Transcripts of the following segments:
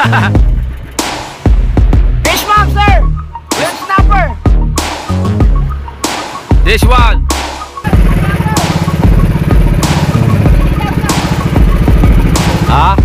Fish mom, sir! Good snapper! This one. Ha?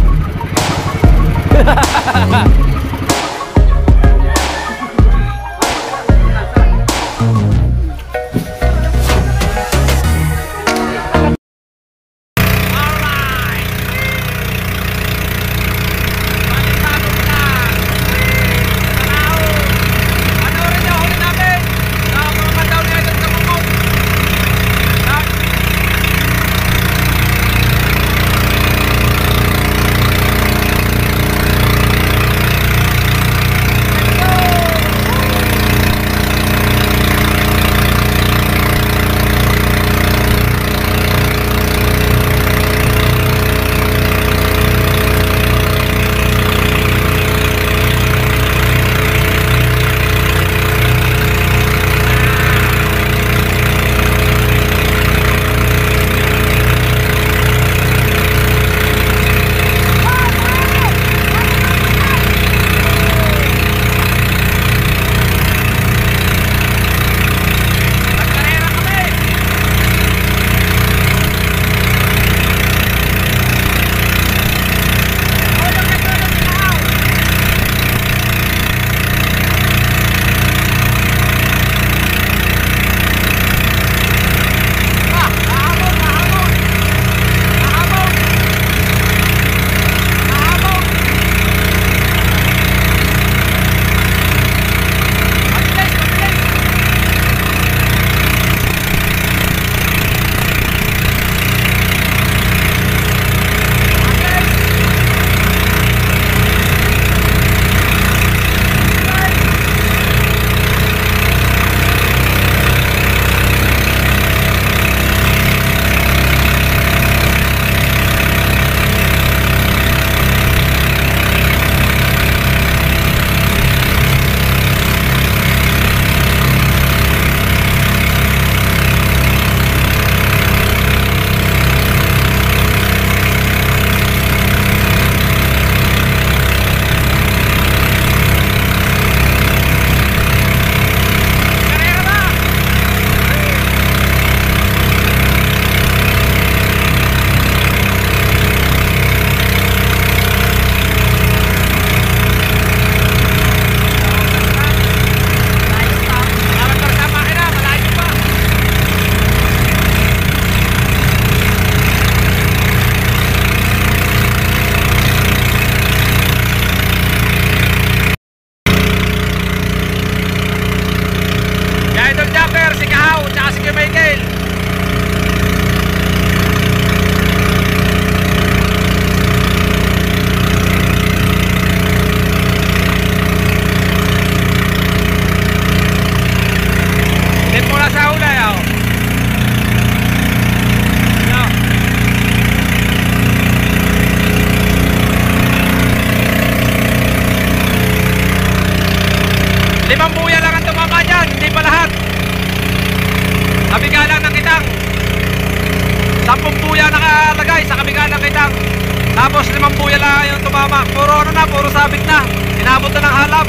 Tapos 5 buya lang yung tumama. Puro ano na, puro sabit na. Inabot na ng halap.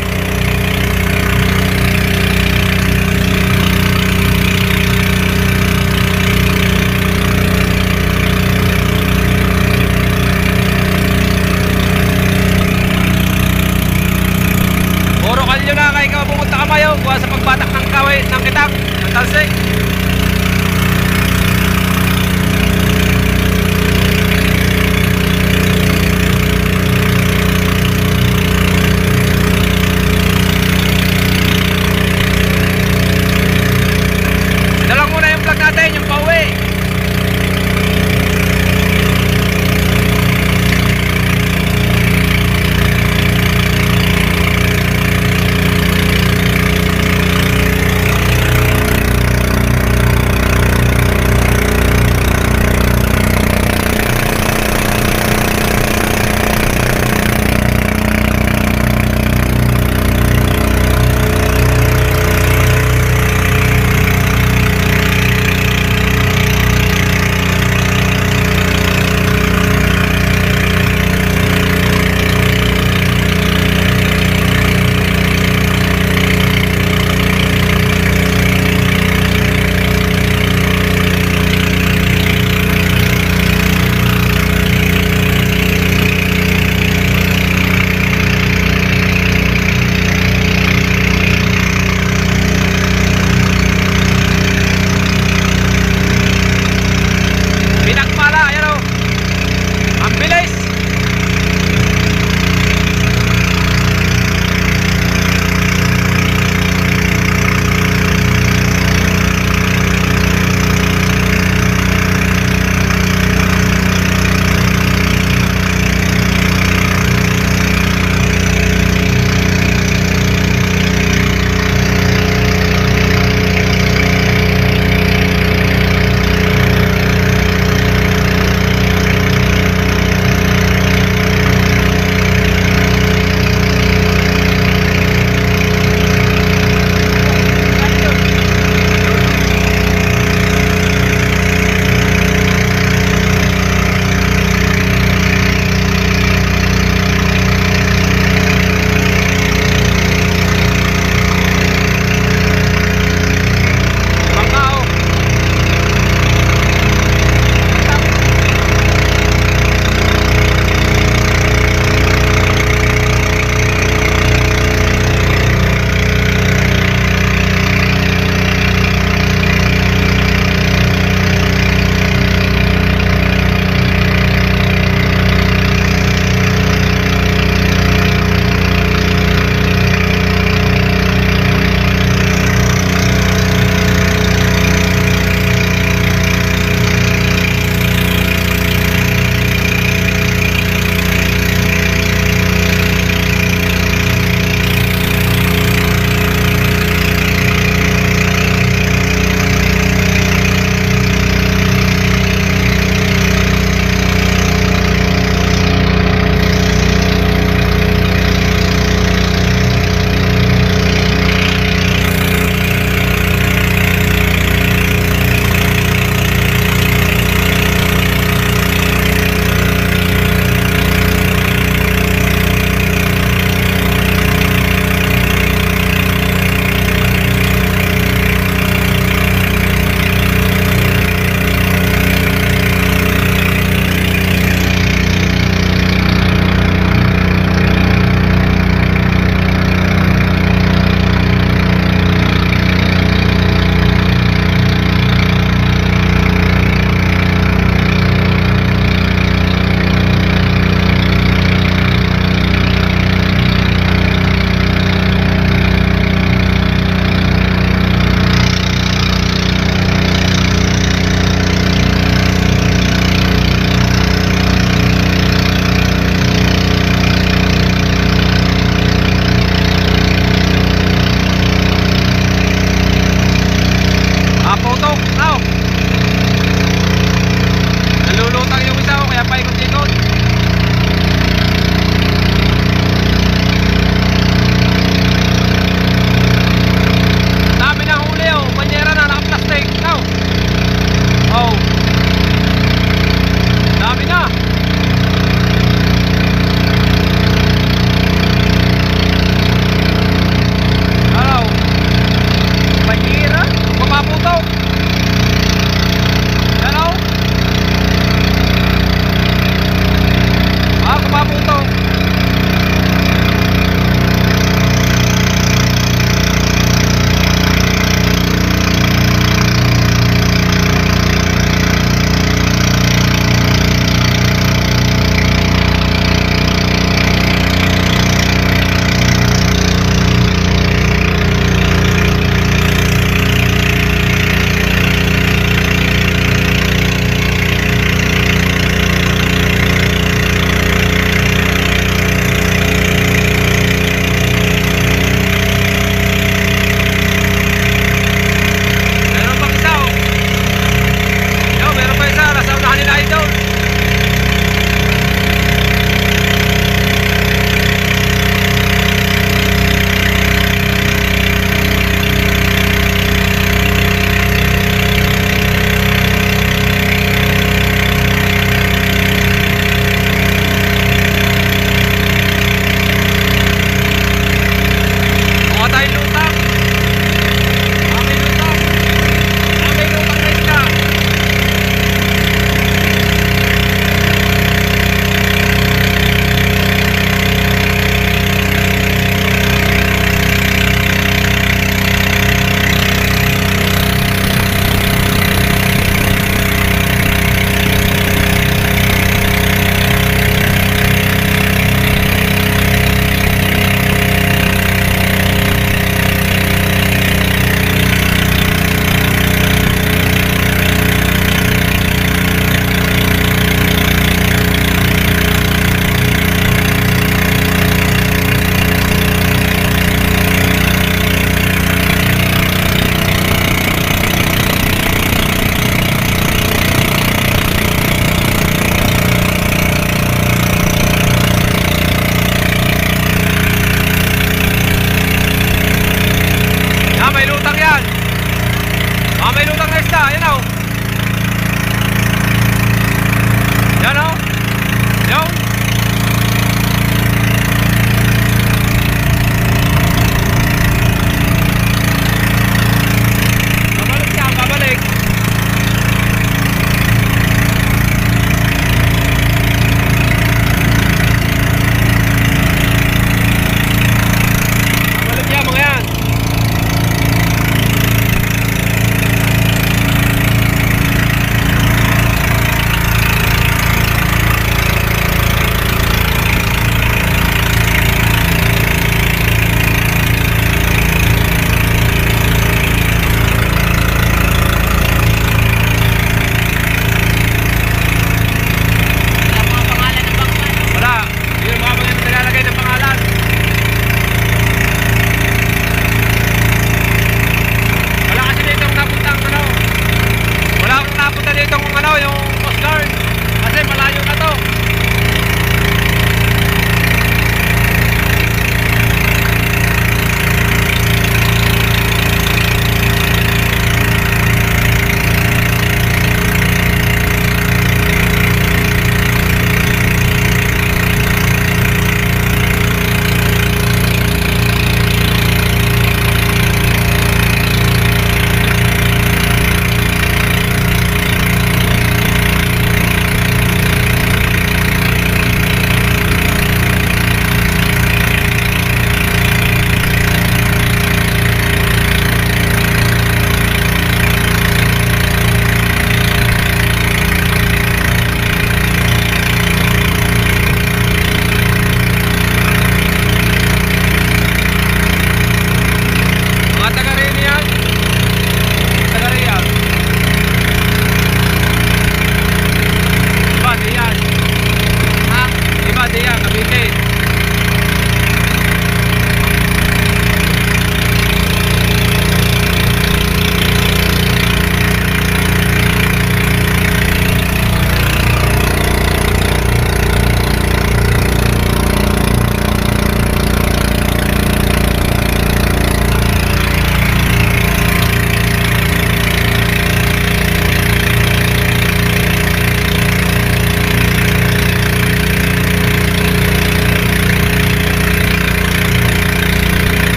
Puro kalyo na kaya ikaw pumunta ka mayo. Kuha sa pagbatak ng kaway ng kitang, ng talsik. Padilla, Cavite.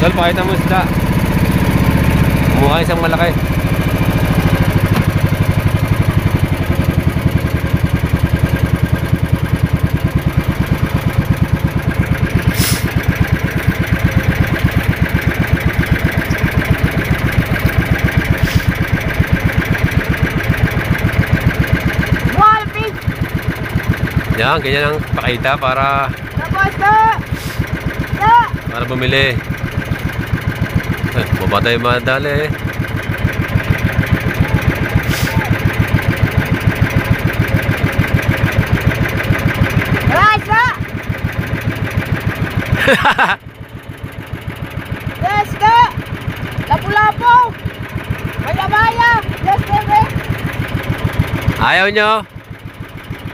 Sol, pakita mo isda. Kumuha isang malaki. Yan, ganyan ang pakita para bumili. Mabatay madali. Yes, ka! Lapu-lapu! May labaya! Yes, baby! Ayaw nyo?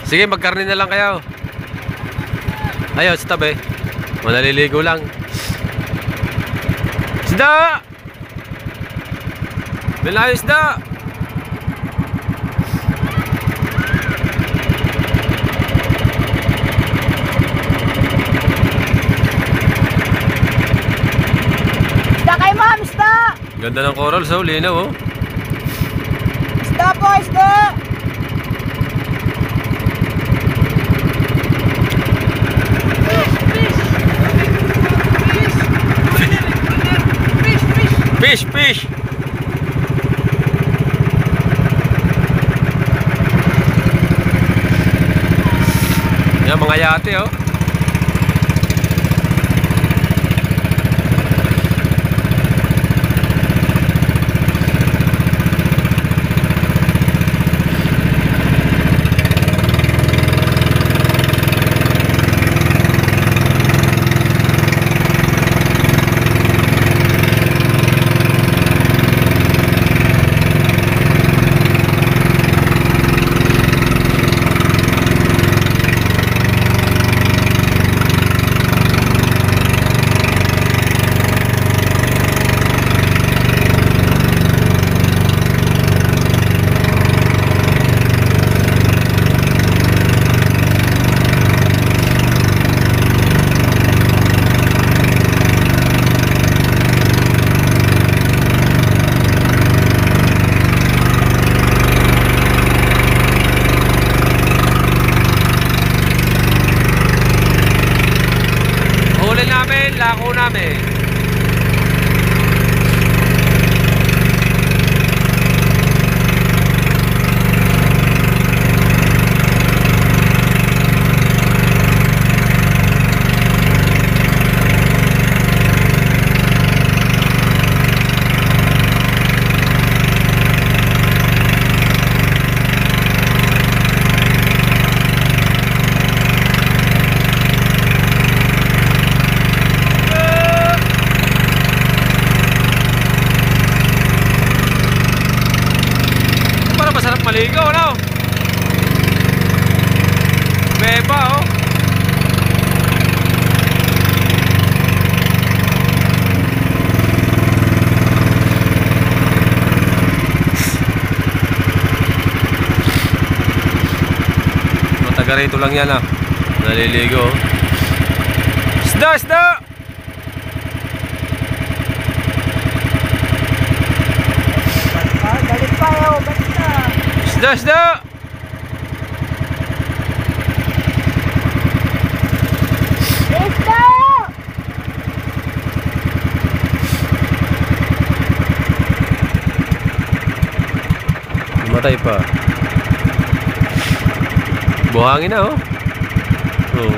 Sige, magkarni na lang kayo. Ayaw, sa tabi. Manaliligo lang. Isda! Bilayo isda! Isda kay ma'am, isda! Ganda ng coral, so linaw oh. Isda po, isda! Fish, fish! Yan, mga yate oh. Lako namin. Masarap maligo, no? Beba, oh. Mataga rito lang yan, ah. Naliligo. Isda, isda! Galit pa, oh. Basta! Isda, isda! Isda! Matay pa. Buhangin na, oh. Oh.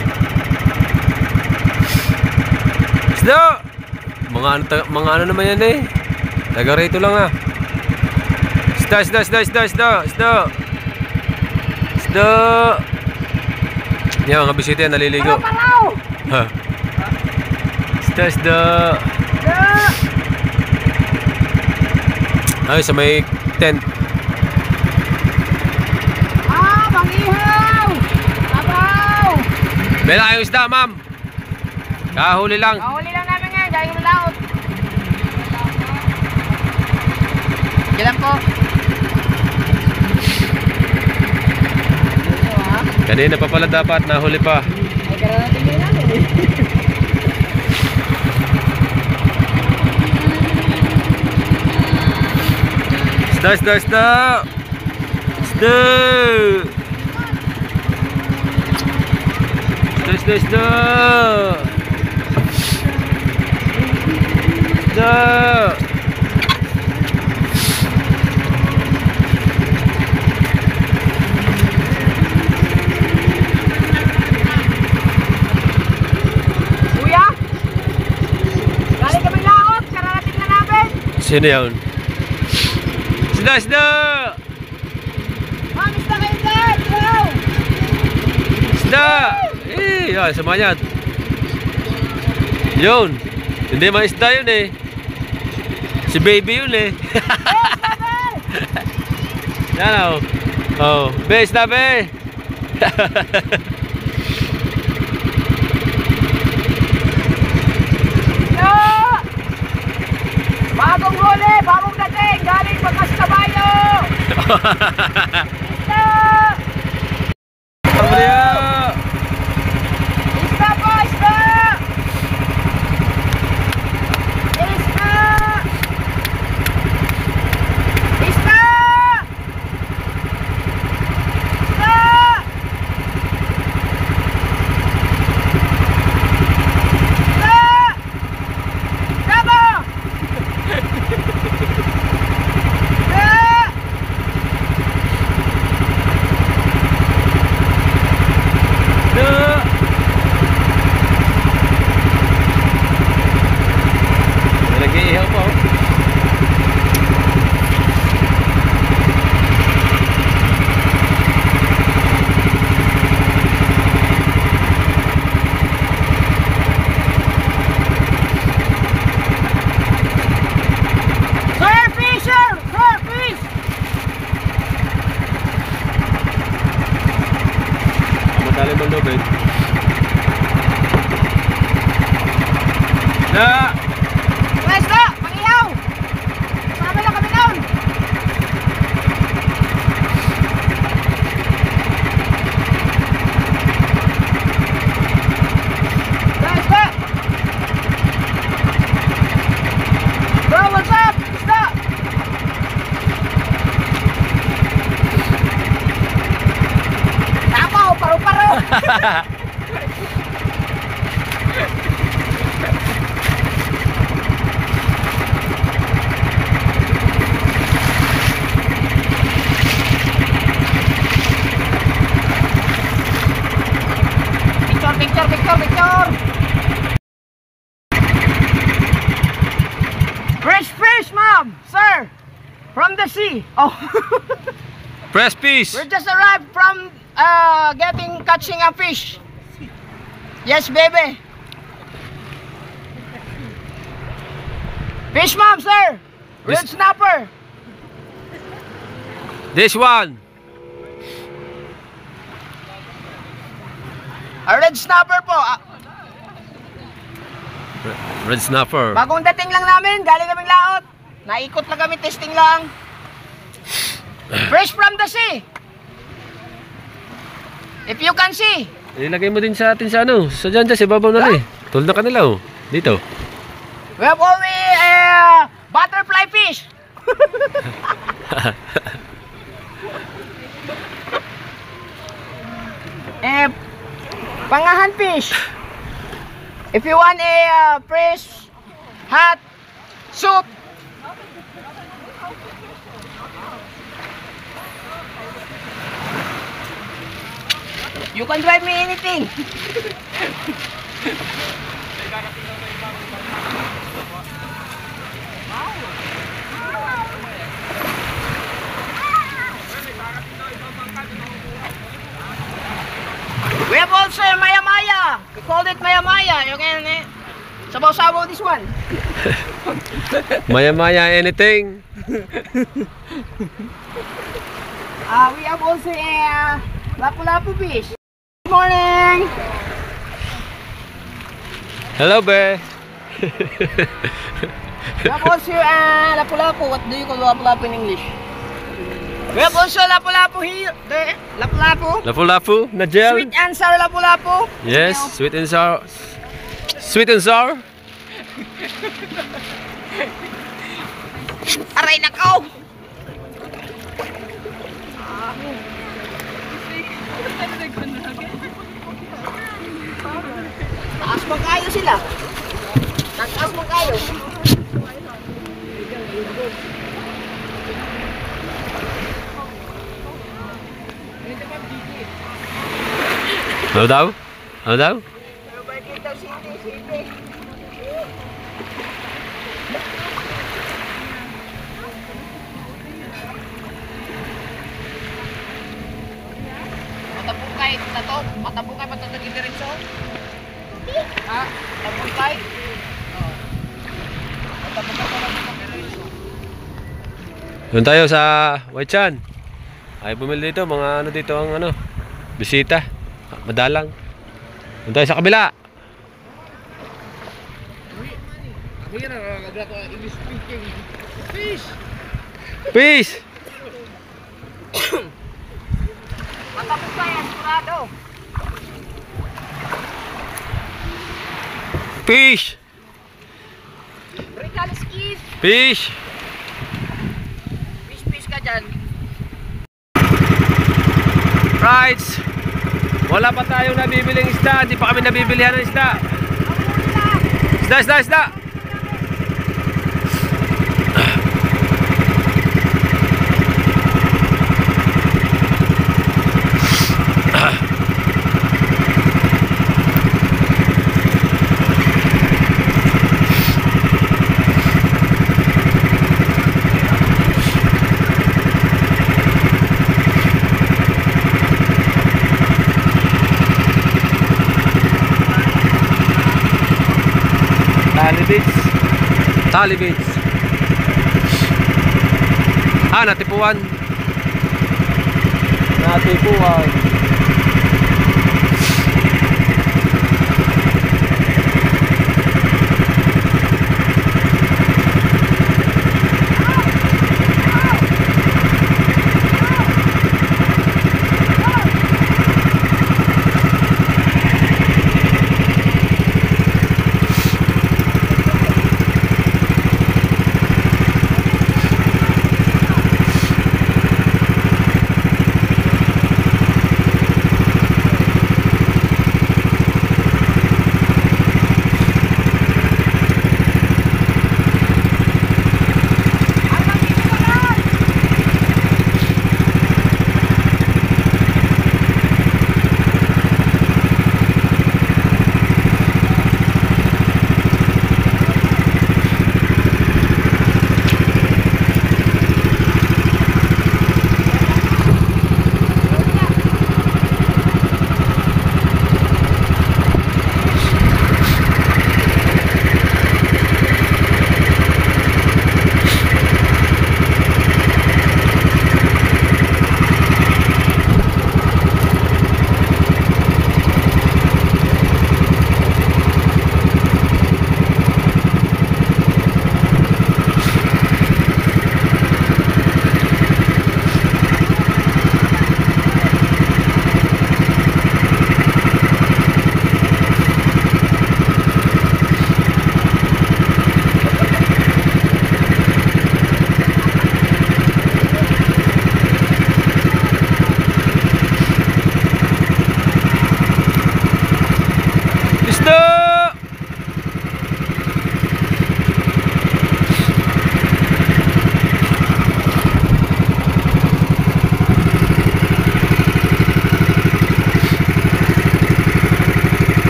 Isda! Mga ano naman yan eh. Taga rito lang ah. Isda, isda, isda, isda, isda, isda. Isda. Yan, mga bisita yan, naliligo. Palaw! Ha. Isda, isda. Isda! Ay, sa may tent. Ah, mangihaw! Abaw! Bela kayong isda, ma'am. Kahuli lang. Kahuli lang namin ngayon, dahil yung laot. Diyan po. Kanina pa pala dapat, nahuli pa. Ay, gano'n natin din namin eh. Isda, isda, isda. Isda. Isda, isda, isda. Isda. Kuya? Galing kami laot. Kararating na namin. Sino yun? Isda, isda. Ma'am, isda kayo dyan. Wow. Isda. Eh, yan, semangat. Yun. Hindi man isda yun eh. Si baby yun eh. Yan o. Oh, be, isda be. No! Bagong huli, bagong dating, galing Bakas Kabayo! Isda! Pamilya. Isda po, isda! Isda! Isda! Isda! Nag-iihaw po. Sir Fisher! Sir Fish! Matalim ang lubid. Na! Isda! Pangihaw! Sama lang kami doon! Isda! Bro, what's up? Isda! Tama, paro-paro! Picture, picture, picture! Fresh fish, ma'am! Sir! From the sea! Oh! Press piece. We're just arrived from catching a fish. Yes, baby. Fish, ma'am, sir. Red snapper. This one. A red snapper po. Red snapper. Bagong dating lang namin. Galing kaming laot. Naikot lang kami, testing lang. Fresh from the sea. If you can see. Ilagay mo din sa atin sa ano, sa dyan sa babaw na eh. Tulad na kanila oh. Dito. We have only butterfly fish. Pangahan fish. If you want a fresh, hot soup. You can drive me anything. We have also Maya Maya. We called it Maya Maya. You can sabaw-sabaw this one. Maya maya anything. We have also a lapu-lapu fish. Good morning. Hello be. We have also lapu-lapu. What do you call lapu-lapu in English? We have also lapu-lapu here. There, lapu-lapu. Lapu-lapu na gel. Sweet and sour lapu-lapu. Yes, sweet and sour. Sweet and sour. Aray nakaw. Taas mo kayo sila. Taas mo kayo. Ano daw? Ano daw? Matapukay, tato. Matapukay, matapukay diretso. Ha? Matapukay. Doon tayo sa Waichan. Ay bumili dito, mga ano dito ang ano, bisita. Madalang. Doon tayo sa kabila. Peace. Matapukay, askurado. Fish. Britalis kiss. Fish. Fish ka dyan. Right. Wala pa tayong nabibiling isda. Hindi pa kami nabibilihan ng isda. Isda. Talibates. Natipuan.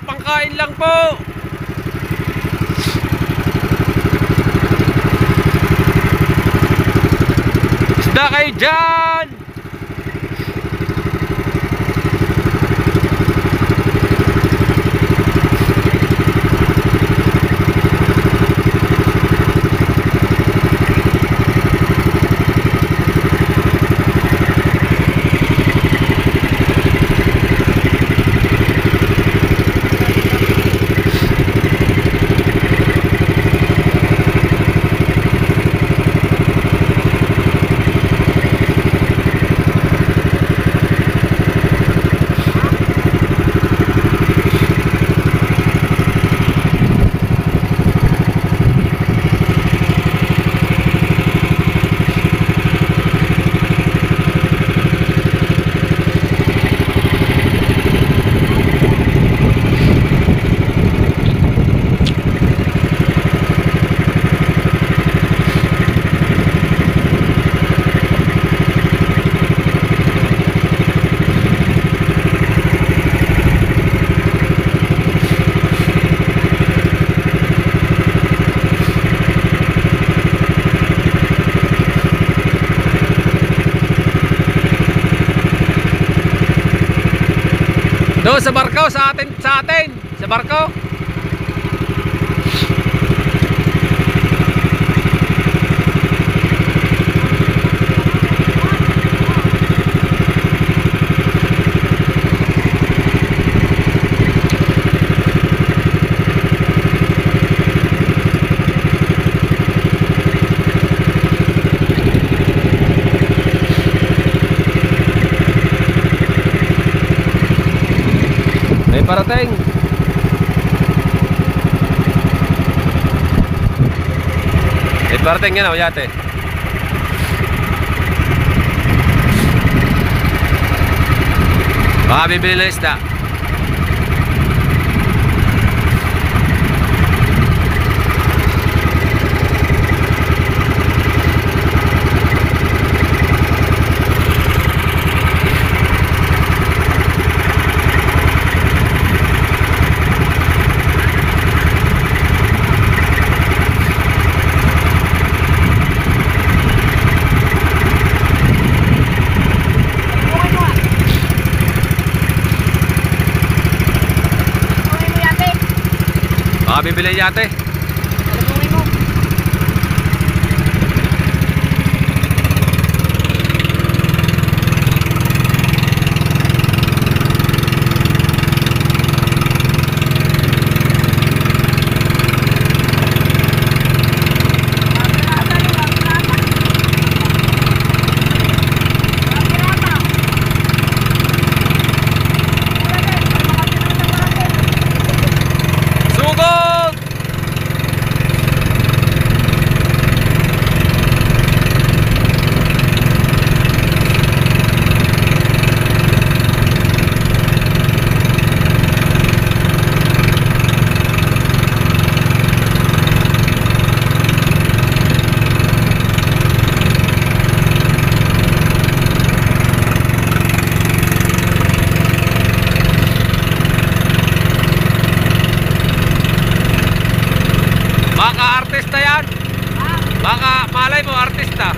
Pangkain lang po. Isda kayo dyan. Doon sa barko, sa atin, sa barko. May parating. May parating yan o, yate. Baka bibili ng isda. Baka bibili yate. Baka artista yan. Baka malay mo artista.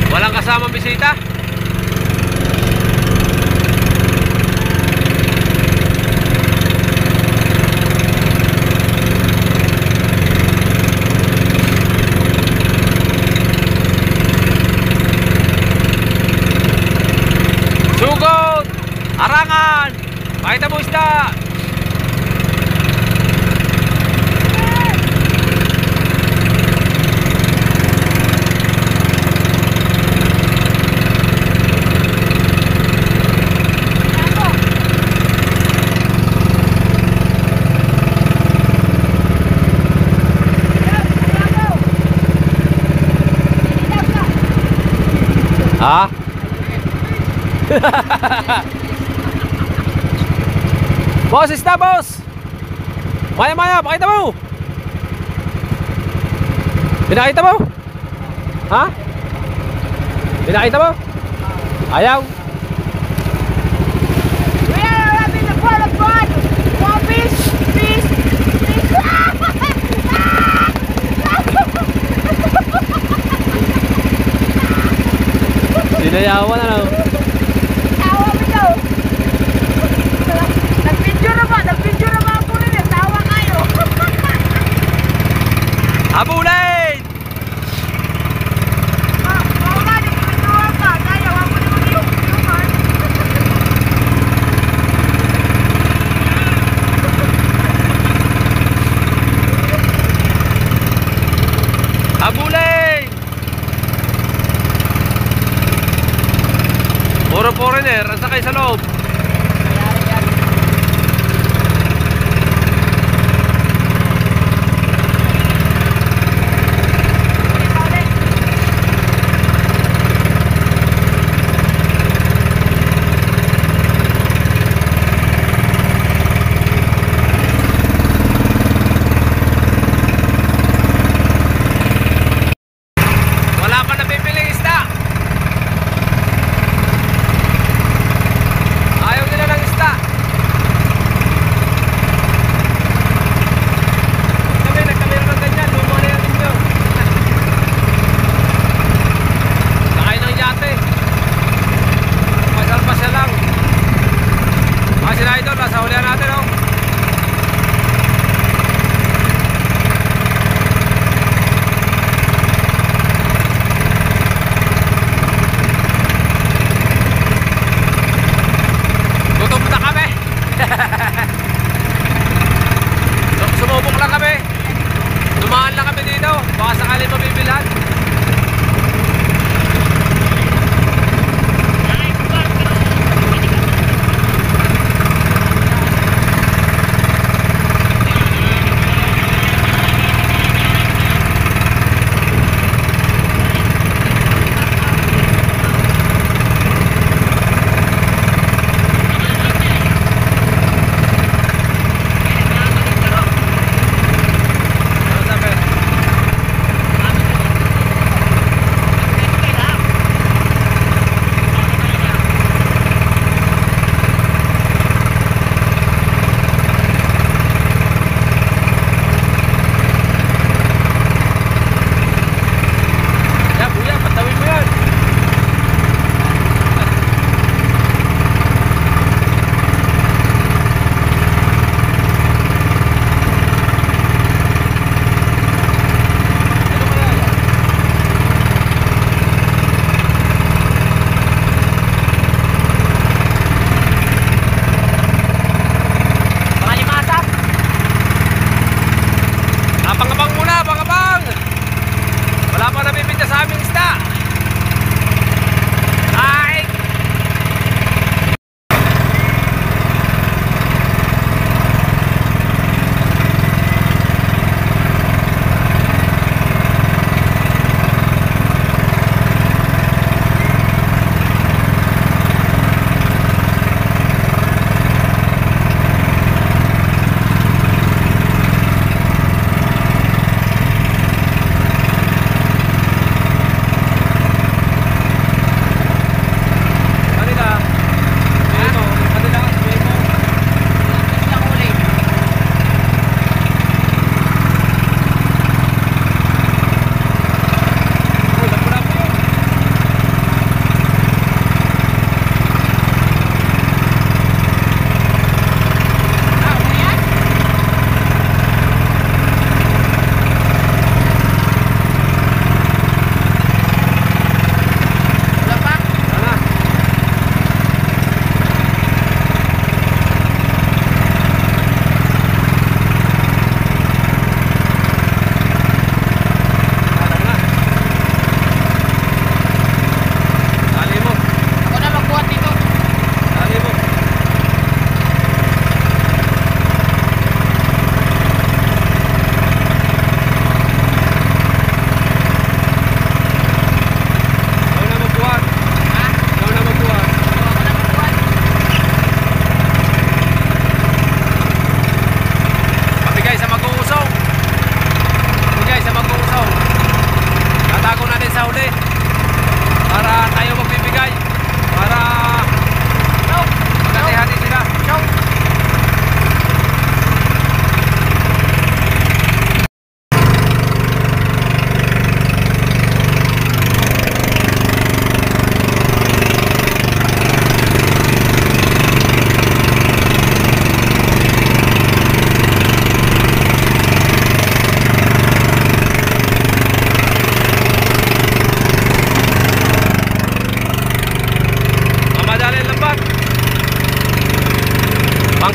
Walang kasamang bisita? Sugod! Arangan! Pakita mo isda! Ha? Boss, isda boss! Maya maya, pakita mo! Pinakita mo? Ha? Pinakita mo? Ayaw? We are having a pot of fun. One piece, piece, piece. Sinayawan ano? Tawa mo daw. Nag-picture na ba ako rin eh. Tawa kayo. Habulin! Oo nga, nag-picture ka. Kaya, wag mo na mag-iuman. Habulin! Puro foreigner, ang sakay sa loob.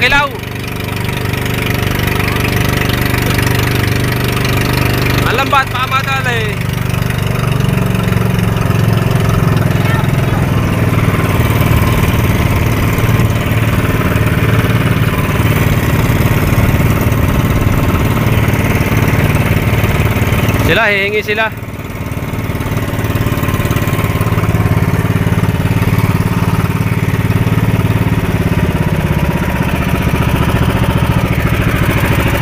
Makilaw. Ang lambat, baka madali. Sila, hihingi sila.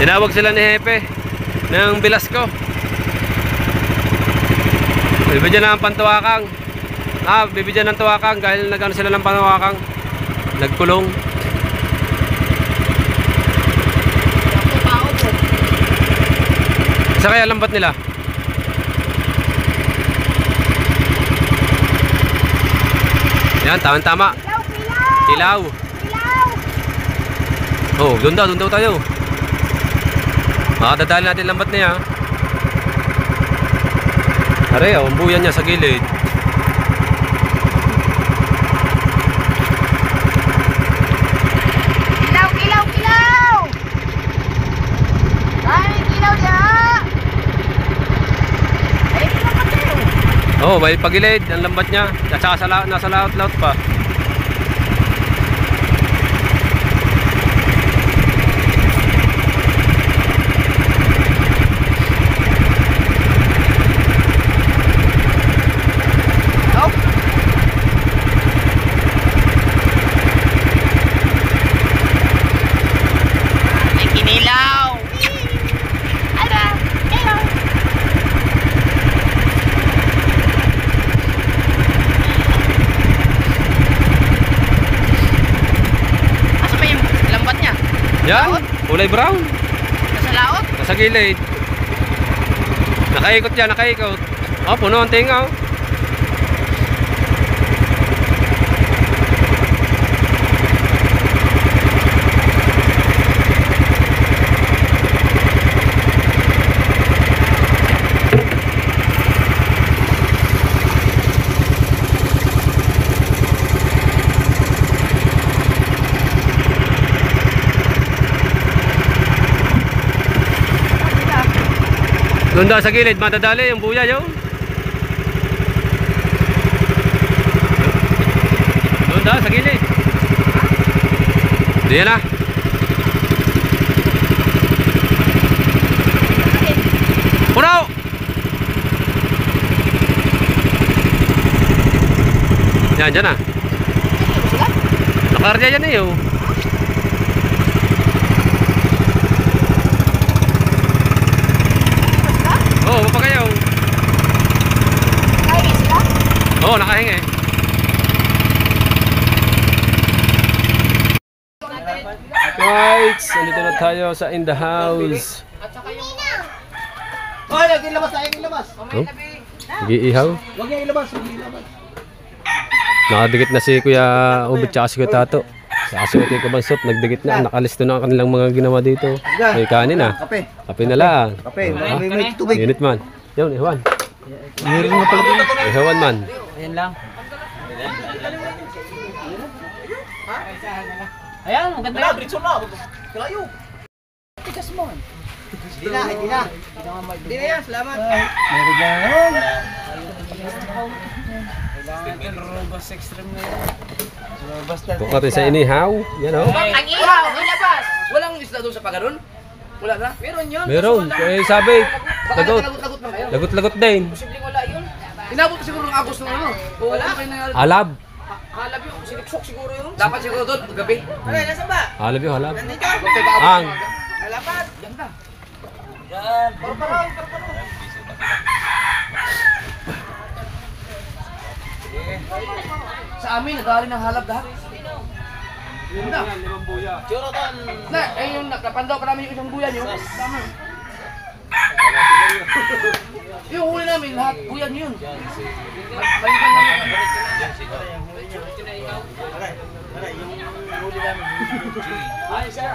Tinawag sila ni Hepe ng Bilasco. Bibigyan ng pantuwakang. Bibigyan ng tuwakang dahil nagano sila ng pantuwakang. Nagkulong. Sa kaya lambat nila? Yan, tama-tama. Ilaw. Oh, doon daw tayo. Makadadali natin lambat niya. Are, ang buyan niya sa gilid. Kilaw! Ay, kilaw niya! Ay, kilaw pa tayo. Oh, may pagilid ang lambat niya. At saka nasa laot-laot pa. Yan, kulay brown. Nasa laot? Nasa gilid. Nakaikot yan, nakaikot. Oh, puno ang tingaw. Doon daw sa gilid, madadali yung buya yun. Doon daw sa gilid. Diyan na. Puno! Yan, dyan na. Nakarya yan eh oh. Oo, pa kayo. Nakahingi sila? Oo, nakahingi. Right, nandito na tayo sa in the house. Hoy, lagi ilabas tayo, ilabas. Oh, nag-iihaw. Huwag niya ilabas, huwag niya ilabas. Nakadikit na si Kuya Ubit tsaka si Kuya Tato. Sa asuti ko bansot, nagdikit na. Nakalisto na ang kanilang mga ginawa dito. May kanin na. Kape. Kape na lang. Kape, may tubig. Init man. Yun, ihawan. Meron na pala dito. Ihawan man. Ayan lang. Ayan, maganda yan. Britson na. Kalayo. Tigas mo. Hindi na. Hindi na yan, salamat. Meron yan. Kailangan robust extreme na yan. Kung natin sa inihaw. Yan o. Ang ihaw, ilabas. Walang isla doon sa pagaron? Wala na? Meron yun. Meron. Eh, sabi. Lagot. Lagot na kayo. Lagot din. Posibleng wala yun. Inabot ko siguro ng Agos ng ano. Wala. Alab. Halab yun. Siniksok siguro yun. Dapat siguro doon. Gabi. Ay, nasa ba? Alab yun, alab. Nandito. Ang. Alapat. Yan na. Yan. Parang. Sa amin, nagaling ng halab lahat. Yun na. Na, eh yung nakapandaw pa namin yung isang buyan yun. Tama. Yung huli namin, lahat buyan yun. Balikan namin. Yung huli namin. Ay, sir.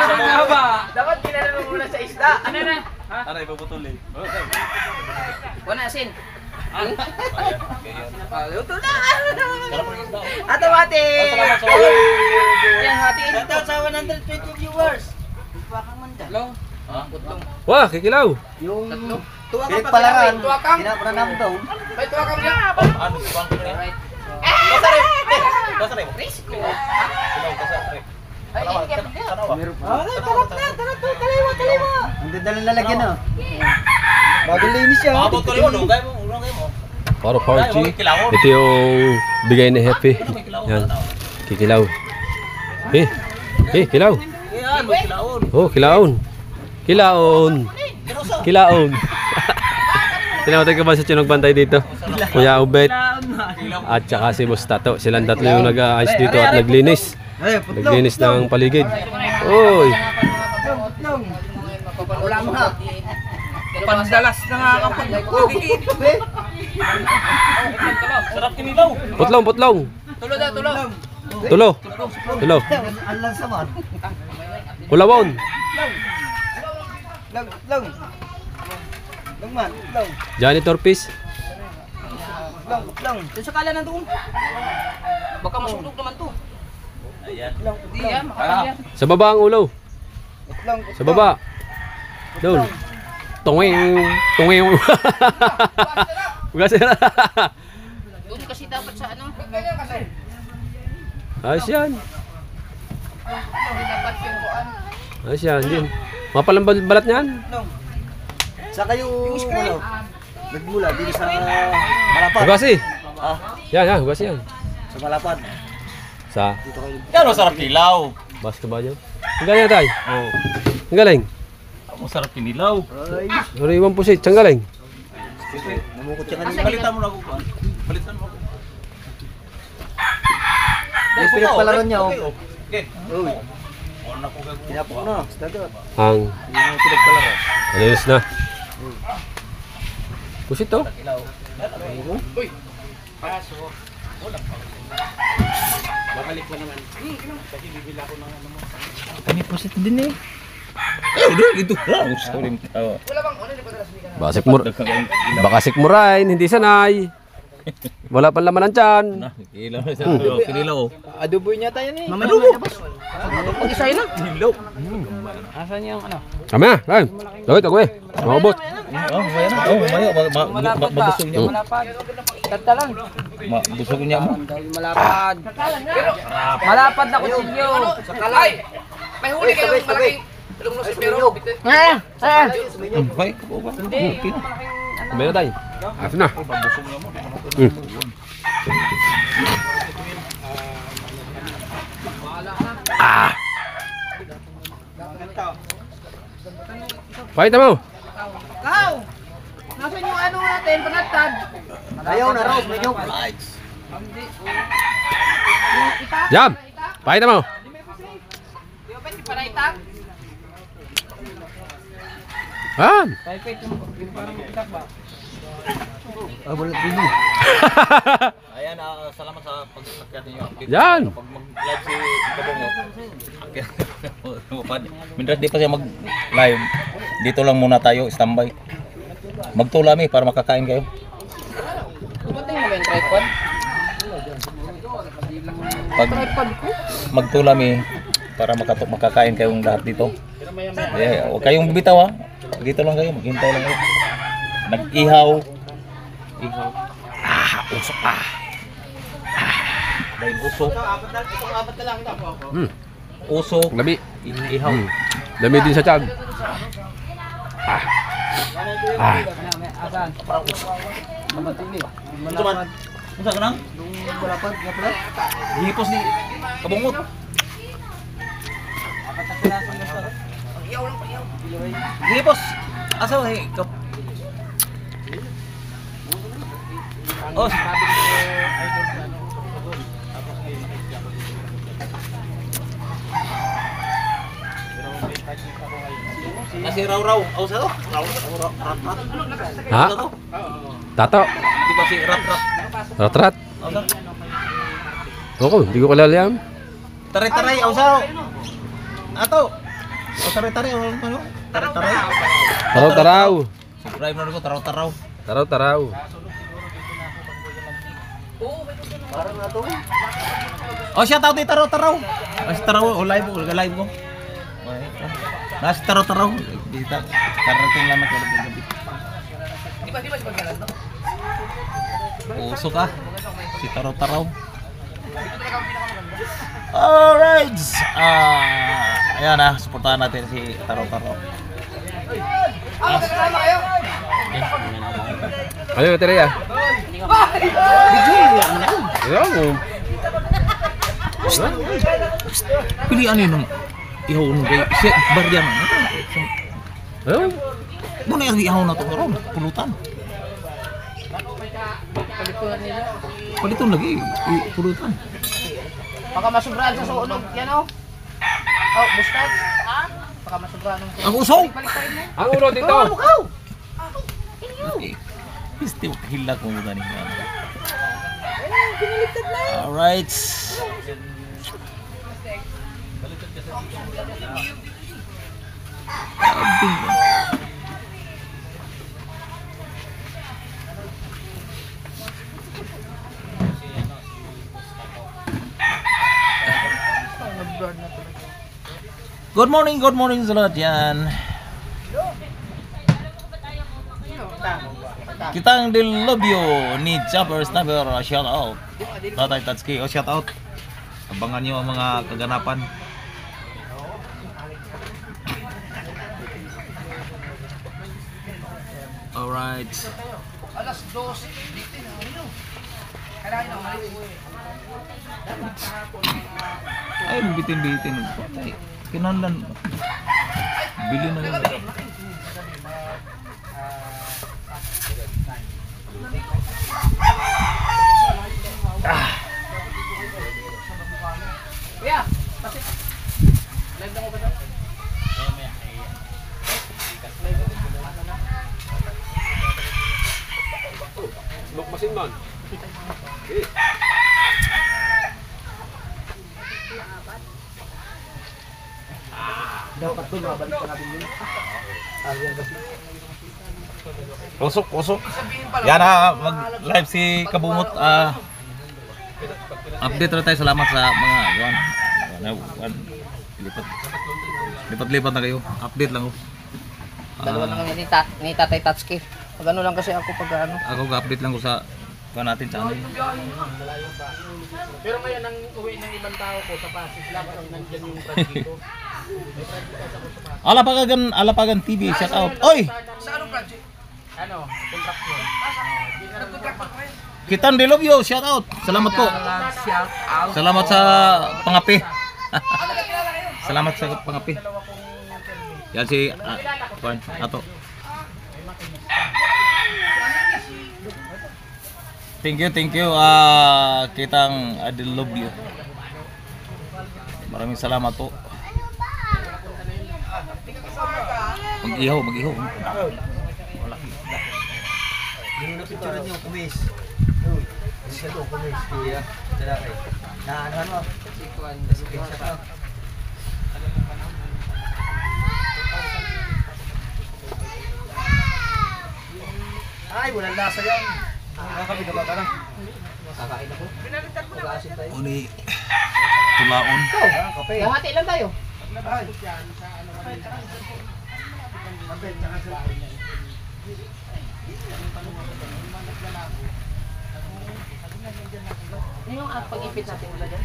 Dapat kinala mo muna sa isda. Ano na? Ha? Aray, puputulin. Wala asin. Luto na! Ato mati! Yan, hatiin. Shoutout sa 120 viewers. Bakang man dyan. Long. Putlong. Wah, kikilaw. Yung tuwakang palaran. Tuwakang. Kinapura namin daw. Ay, tuwakang niya. Ano bang ko niya? Kasari. Kasari. Risk. Kilaw, kasari. Ay, hindi ka pwede. Meron pa. Kaliwa. Ang dadala lalagyan na. Bagong linis siya. Abot ko rin mo, lugay mo. Lugay mo. Para party. Ito yung bigay ni Happy. Yan. Kikilaw. Kilaw. Yan, may kilaon. Oh, kilaon. Kilaon. Kilaon. Tinawag ka ba sa nagbantay dito? Kuya Ubet. At saka si Boss Tato. Silang tatlo yung nag-ayos dito at naglinis. Naglinis ng paligid. Oy. Wala mo ha. Pandalas na nga kapag nagkikit. Sarap kinilaw. Putlong. Tulo daw, tulo. Tulo. Alang saman. Kulawon. Long man. Janitor piece. Long. Doon sa kalan nandun. Baka masunog naman to. Ayan. Hindi yan, makakaya. Sa baba ang ulo. Sa baba. Doon. Tungwing. Gasera. Doon kasi dapat sa ano. Ayos yan. Dapat yung kuan. Ayos yan. Din. Mapalang balat niyan. Saka yung nagmula din sa Malapad. Hugasi. Ah, Yan. Hugasi yan. sa Malapad. Sa Dito kayo. Yan, masarap kilaw. basketball nyo. Ang galing na tayo. Oh. Ang galing. Masarap kinilaw. Ay, Ano ibang pusit? Ang galing. namukot siya kanina. Balitan mo na ako. Balitan mo ako. Yung pinagpalaran niya, oh. Okay. Uy, Ano ko gagawin? pinapok na. Basta doon. Ang Yung pinagpalaran. alinis na. Pusit to. Kami pusit din eh. Udah gitu. Sorry. Basik mur. Baka sikmurain, hindi sanay. Wala pa laman ng tiyan. Kilaw. Kinilaw. Adobo niya tayo ni. Adobo. Pag-isay na. Kinilaw. Asan yung ano? Kami na. Ay. Tawid ako eh. Mabot. Oh, mayan. Oh, mayo. Mabusog niya mo. Malapad. Tata lang. Mabusog niya mo. Malapad. Malapad na kutsilyo. Sa kalay. May huli kayong malaking tulong mo sa pero. Bay. Hindi. Kami na tayo. Ayos na. Mabusog niya mo. Pakita mo. Kao! Nasaan yung ano natin, panatad? Ayaw na raw, medyo. Jam. Pakita mo. Di ba pwede para itak? Ah. Wala din. Ayan, salamat sa pag-subscribe niyo. Yan. Pag mag-live si Kabongo. Mindras di pa siya mag-live. Dito lang muna tayo, standby. Magtulami para makakain kayo. Kumating mo ba yung tripod? Pag magtulami para makakain kayong lahat dito. Huwag kayong bibitaw ha. Dito lang kayo, maghintay lang kayo. Nag-ihaw. Ihaw. Usok dahil usok. Usok. Lami. Ihaw. Lami din sa tiyan. Asan? Kamatili. Ito man. Unsa ka nang? Malapad nga pala. Hipos ni Kabungot. Hipos. Asa eh Oh. Nasi raw-raw. Oh, sa to? Raw-raw. Ha? Tato. Di ba si rat-rat? Rat-rat. Oh, sa? Ako, hindi ko kilala yan. Taray-taray, oh, sa? Ato. Tari-tari, ano? Tari-tari. Taraw-taraw. Subscribe na rin ko, taraw-taraw. Taraw-taraw. Oh, shout out ni Taraw-taraw. Nasi Taraw, live ko. Nasi Taraw-taraw. Dito, karating lang ako gabi. Di ba pagkalan to? Puso ka. Si Taraw-taraw. Alright. Ayan na, suportahan natin si Taraw-taraw. Kasama kayo? Ano yung tira ya? Ayan mo. Pilihan yun ng ihon kay siya barya man. Ayan. Muna yung ihon na ito karon, pulutan. Paliton lagi, pulutan. Baka masubrahan sa suunog. Yan o. Oh, bustad. Baka masubrahan ng Ang usong! Ang ulo dito. Isti hila ko mo gani. Alright. Good morning sa lahat yan. Kitang Dilobyo ni Chopper Sniper, shout out. Tatay Tatsuki, shout out. Abangan nyo ang mga kaganapan. Alright. Alas 12. Dito na. Ano? Kailangan na umalis. Ay, bitin-bitin. Kinanlan. Bili na lang. Kuya, pati. Live na ko ba ito? Lukmasin man. Dapat to mabalik pa natin yun. Usok. Yan na, mag-live si Kabungot. Update na tayo. Salamat sa mga lipat na kayo. Update lang. Dalawa lang kami ni Tatay Tatsuki. Pag ano lang kasi ako pag ano. Ako ga-update lang ko sa natin sa ano. Pero ngayon ang uwi ng ibang tao ko sa Pasig, dapat ang nandiyan yung project ko. Alapagan TV, shout out. Oy! Sa anong project? Ano, contract yun. Kitang Dilobyo, shout out. Salamat po. Shout out. Salamat sa pangapi. Salamat sa pangapi. Yan si Ato. Thank you. Kitang Dilobyo. Maraming salamat po. Mag-ihaw. Yung napicturean niyo, kumis. Siya kumis. Iya. Na ano? Ay, walang lasa yan. Kakabi ka ba ka na? Kakain ako. Mag-aasin tayo. Uni tulaon. Kape. Hati lang tayo. Ano yung pag-ipit natin wala dyan?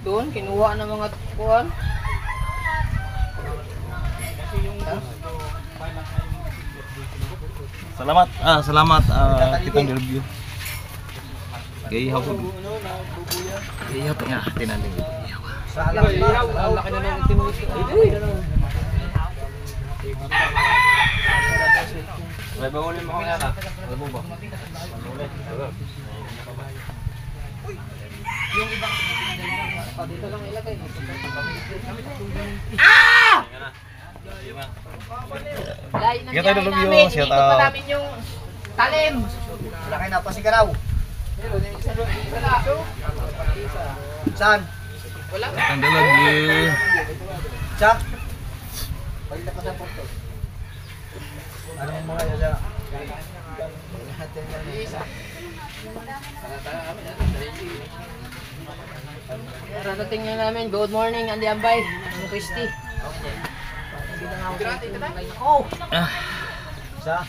Doon, kinuha ng mga kuwan. Salamat Kitang Dilobyo. Ihaw ko. Ihaw pa nga tinaling. Salang na. Ang laki na ng itim nito. May bangulin mo kaya na. Alam mo ba? Dito lang ilagay. Kitang Dilobyo, shout out. Namin yung Talim! Wala kayo napasigaraw. Saan? Ang dalagi. Chak? Pagkita ka sa porto. Ano yung mga yaya? Rarating na namin. Good morning, Andy Ambay. Ang Christy. Oh! Isa?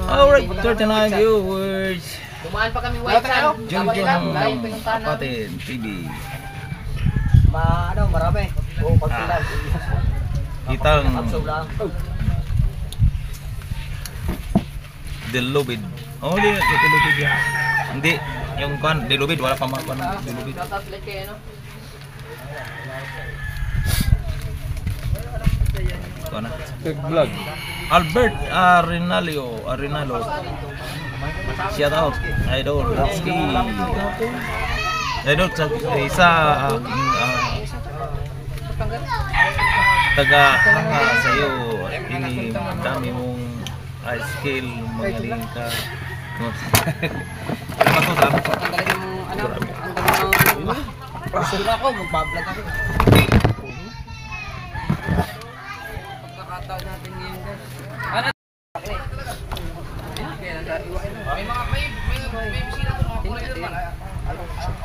Alright, 39 viewers. Dumaan pa kami white sand. Junjun Layo pinuntahan namin. Kapatid TV. Marami. Oo, pagpilan. Itang Absorb lang. Delubid. Oh, di Delubid yan. Hindi, yung kan Delubid wala pa mga Delubid. Shoutout ulit kayo, no? Kana. Vlog. Albert Arenalo. Shout out. Idol. Ski. Idol sa isa taga sa iyo. Ini dami mong skill magaling ka. Salamat po. Ang galing yung, ano, ang galing ng... Sura ako, magbablog ako. Pagkakataon natin ngayon, guys. Ano? May bisita ko mga kulay naman.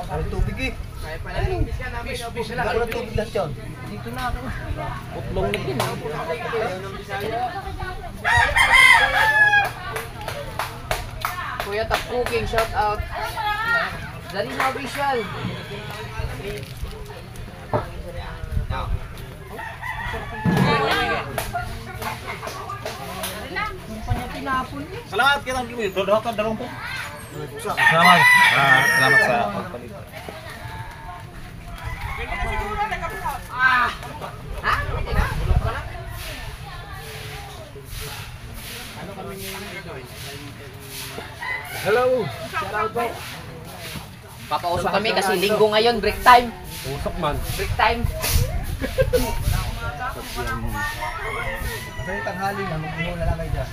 Ano tubig eh? Kaya pa natin. Ako na tubig lahat yun. Dito na ako. Utlong na din. Kuya Top Cooking, shout out. Zarina Official. Salamat kita Kimi. Dodo ka dalawang po. Salamat. Salamat sa pagpalit. Hello. Papausok kami kasi linggo ngayon, break time. Usok man. Break time. Kasi tanghali na, magmumula lang kayo dyan.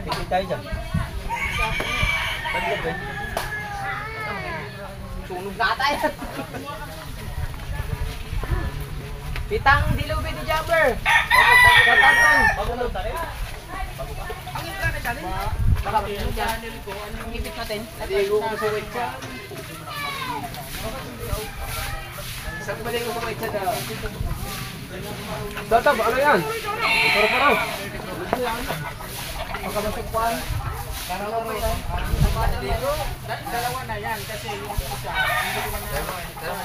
Pipit tayo dyan. Sunog na ata yan. Pitang dilubi ni Jabber. Katanton. Baka ano dyan? Ang ipit natin. Hindi ko kumasuwit siya. Saan ba din kumasuwit siya daw? Tatab, ano yan? Paro-paro. Pagkamasok pa. Parang lang mo yan. Dalawa na yan kasi yung isa. Hindi ko na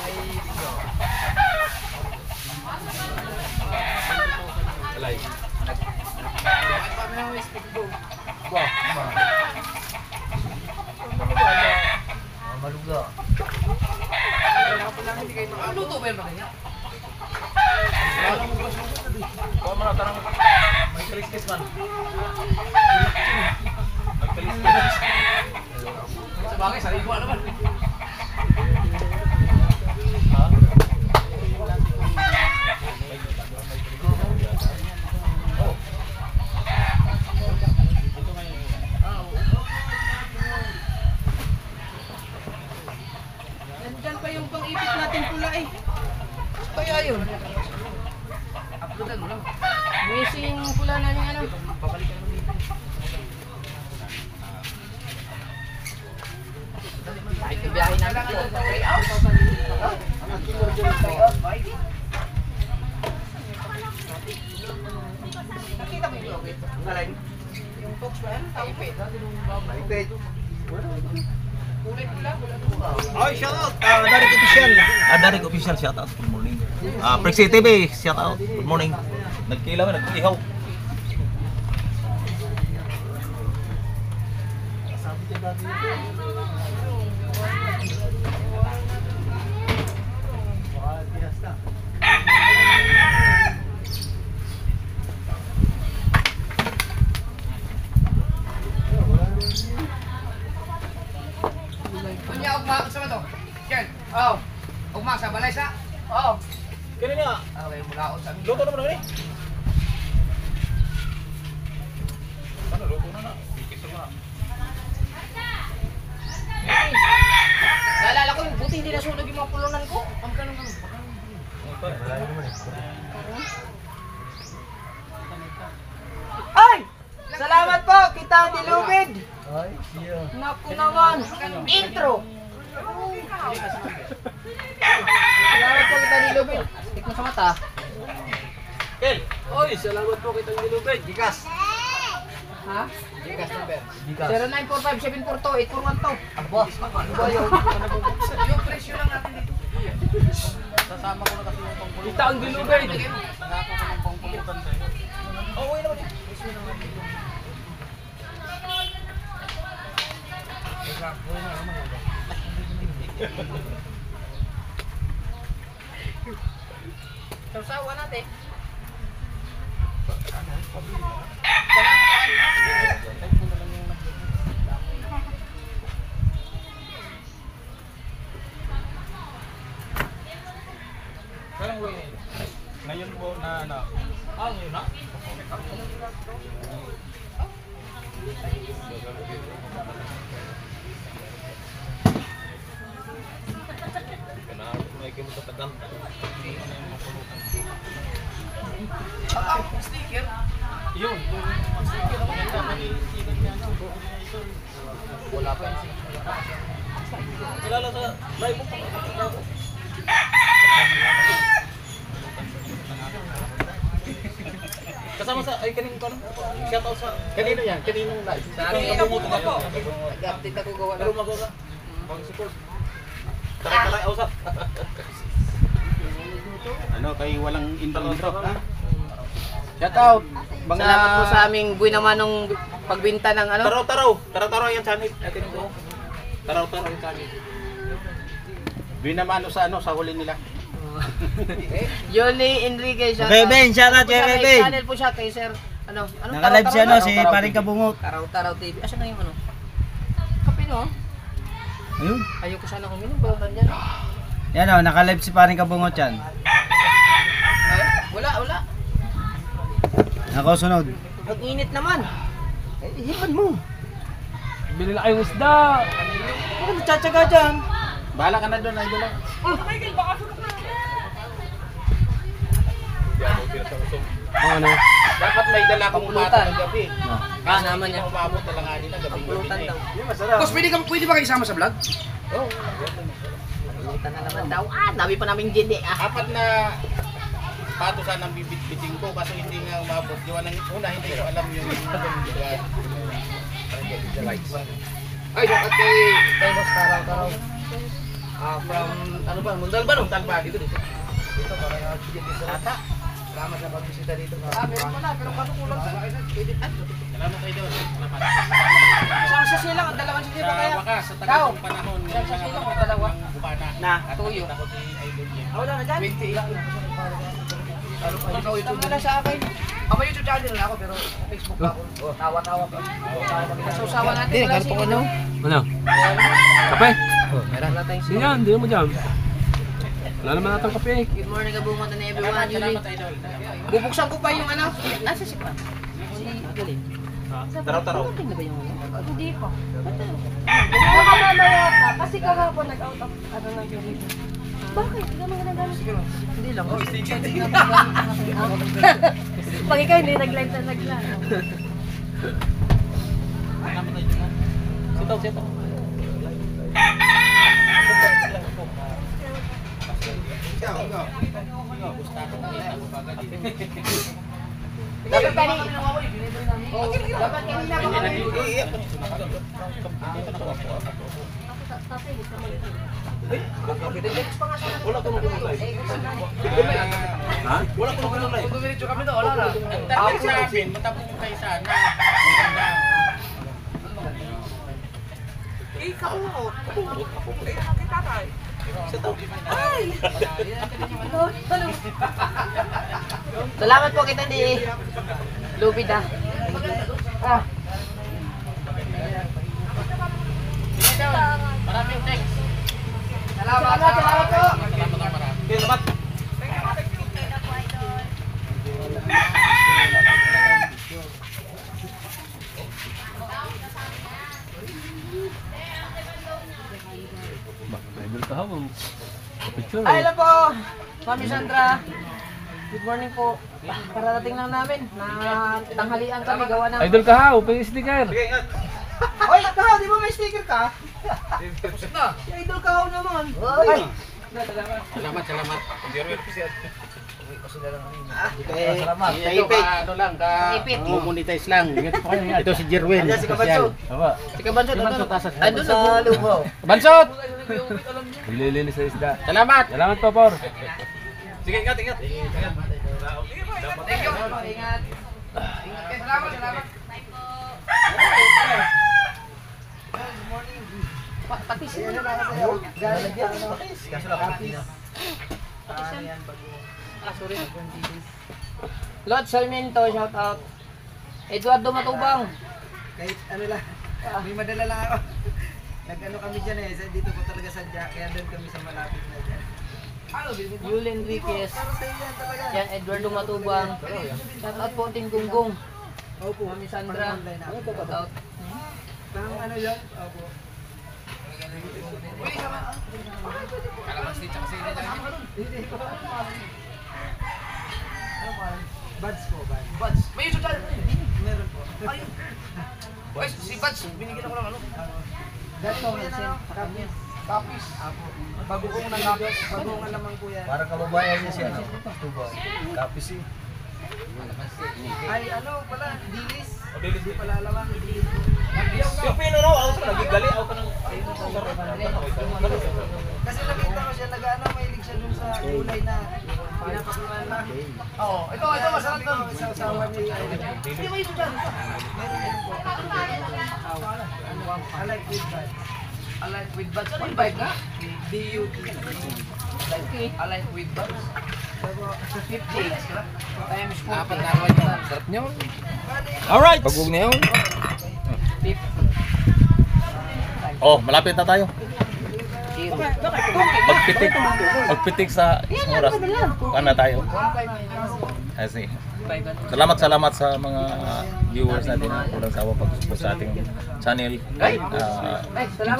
Alay. Maluga. luto ba yun mga? Kuha mo na tarang may kaliskis man. May kaliskis. Sa bagay, sarili ko naman. Nandyan pa yung pang-ipit natin pula eh. Kaya yun. Uploadan mo lang. Missing pula na yung ano. Babalikan mo dito. Kahit yung biyahe namin po. 3 hours. Nakita mo yung logit? Alay. Yung box ba yan? Taipit. Maipit. Kulay pula. Ay, shout out. Darik official. Darik official shout out. Good morning. Prexy TV shout out. Good morning. Nagkilaw, nagkihaw. Kunya, ugma sa to. Ken. Oh. Ugma sa balay sa. Oo. Kini niya. Okay, mula ako sa Luto naman ni. Ano luto na na? Ikito na. Naalala ko, buti hindi nasunog yung mga pulunan ko. Ang ganun. Ay! Salamat po, kita ang dilubid. Naku naman, intro. Salamat po, kita ang dilubid. Tik mo sa mata. Kel. Oy, salamat po kitang dilubid. Gikas. Ha? Gigas number. 0945-742-8412. Aba, Yung presyo lang natin dito. sasama ko na kasi yung pangpulutan. Kita ang dilubid. Nangako ko ng pangpulutan sa'yo. Oh, wait naman. Sausawa natin. Parang way. Ngayon po na ano. Ngayon na. May kimo sa tagal. Sticker. Yun. Wala pa yung Kilala sa live mo pa. Kasama sa ay kanino ka no? Shout out sa kanino yan? Kaninong live? Sa akin Kabumoto ka po. Nag-update ako gawa Pero ng magawa. Pag support. Tara usap. Ano, kay walang intro ha? Shout out mga Salamat po sa aming buhay naman ng pagbinta ng ano. Taraw yan channel. Atin ko. Taraw yung channel. binamano sa ano sa huli nila. Johnny Enriquez. Okay, Ben, shout out kay May Ben. channel po siya kay Sir. Ano? Naka-live si ano, si Taraw-taraw Paring Kabungot. Taraw-taraw TV. Asan na yung ano? Kape no? Ayun. Ayoko sana uminom ba kanyan? Yan o, naka-live si Paring Kabungot yan. Ay, wala. Ako sunod. Ang init naman. Iwan mo. Bili na kayong isda. Ano nagtsatsaga dyan? Bahala ka na doon, idol. Ano? Dapat may dala kang Pulutan. ng gabi. Ah, naman niya. Umabot na lang nga nila gabi. Pulutan daw. Boss, pwede ba kayo isama sa vlog? Pulutan na naman daw. Ah, dami pa namin gindi. Ah. Apat na patusan ang bibit-biting ko kaso hindi nga umabot. Di una hindi ko alam yung Ay, dapat kay Boss Taraw-taraw. From, ano ba, Mundal ba? Puntal ba dito dito? Dito, para nakakigit sa Tata. Salamat sa pagbisita dito. Meron pala, pero paano kulang sa edit at? Salamat kayo doon. Salamat. Isang sasi lang, dalawang sasi pa kaya. Wakas sa Daw. tagal ng panahon Isang sasi lang, dalawa. bukana. Na. Tuyo. Ako si Idol niya. Wala na dyan? 20 lang. Ikaw YouTube na sa akin. Ako yung YouTube channel na ako, pero Facebook pa ako. Tawa-tawa pa. Sausawa natin. Hindi, nagkaroon po ano? Ano? Kape? Meron na tayong Hindi yan, hindi mo dyan. Wala naman natang kape. Good morning, kabungot na everyone. Yuli. Bubuksan ko pa yung ano. Nasa si Pa? Si Galing. Taraw. Tingnan ba yung ano? Hindi pa. Mamamaya ka. Kasi kahapon nag-out of ano ng Jollibee. Bakit? Hindi naman nagano. Hindi lang. Pag ikaw hindi nag-live na nag-live. Sitaw. Dapat kanina. Dapat kanina pa kami. Wala ko nung live. Ha? Wala ko nung live. Dumiretso kami doon, wala na. Ang target sa akin, matapos tayo sana. Salamat po kita ni Lubid ah. Maraming thanks. Salamat po. Salamat. Idol kahapon. Picture. Ay, hello po! Mami Sandra. Good morning po. Kararating lang namin na tanghalian kami gawa ng... Idol kahaw, pwede sticker. Oy, Kahaw, di ba may sticker ka? Si Idol Kahaw naman. Ay! Salamat. Salamat. Ito ano lang, monetize lang. Ito si Jerwin. Si Kabansot. Si Kabansot, Andun sa lubo. Bansot! Ililinis sa isda. Salamat! Salamat po, Por. Sige, ingat. Thank you. Ingat. Salamat. Patis. Sorry. Lot Sarmiento, shout out. Eduardo Matubang. Kahit ano lang, may madala lang ako. Nag-ano kami dyan dito ko talaga sadya, kaya doon kami sa malapit na dyan. Yul Enriquez. Yan, Eduardo Matubang. Shout out po Ting Gunggong. Opo. Mami Sandra. Shout out. Parang ano yun? Opo. Buds po, buds. Buds. May YouTube channel. Meron po. Ayun. Ay, si Buds. Binigyan ako ng ano. Ganito, kapis. Kapis. Bagoong na kapis. Bagoong na naman po yan. Parang kababayan niya siya. Kapis eh. Ay, ano pala, dilis. Hindi pala alawang, dilis po. Yung pino raw, ako sa nagigali, ako ng... Kasi nakita ko siya, nag-ano, mahilig siya dun sa gulay na pinapakulan na. Oo. Ito, masarap to. Sa usawa niya. Hindi mo YouTube channel. Meron din po. I like with buds. I like with Buds. Ano yung vibe nga? D-U-T. I like with Buds. 50 times 40. Apat na ako ito. Sarap nyo. Alright! Pagbuog na yun. 50. Oh, malapit na tayo. Zero. Magpitik sa isang oras. Kana tayo. Kasi salamat sa mga viewers natin na kulang sawa pag-support sa ating channel.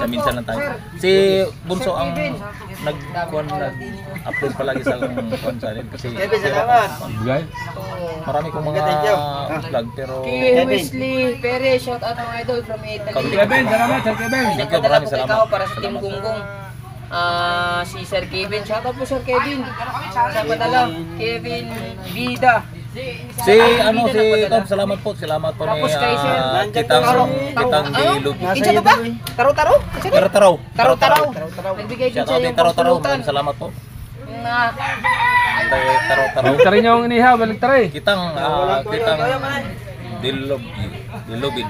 Minsan lang tayo. Si Bunso ang nag-upload palagi sa akong channel kasi Salamat. Bigay. marami kong mga vlog pero Kay Wesley Perez, shout out mga idol from Italy. Kevin, salamat, Sir Kevin. Nagpadala po salamat. ikaw para sa Team Gunggong. Si Sir Kevin, shout out po Sir Kevin. Sa padala, Kevin Vida. si Tom, salamat po Tapos kay Sir kitang dilog. Kinsa to ba? Taro-taro? Taro-taro. Nagbigay din Shout siya out kay yung Taro-taro. pangpulutan. Maraming salamat po. Na Taro-taro. Baliktarin niyo ang inihaw, baliktarin. Kitang dilobin.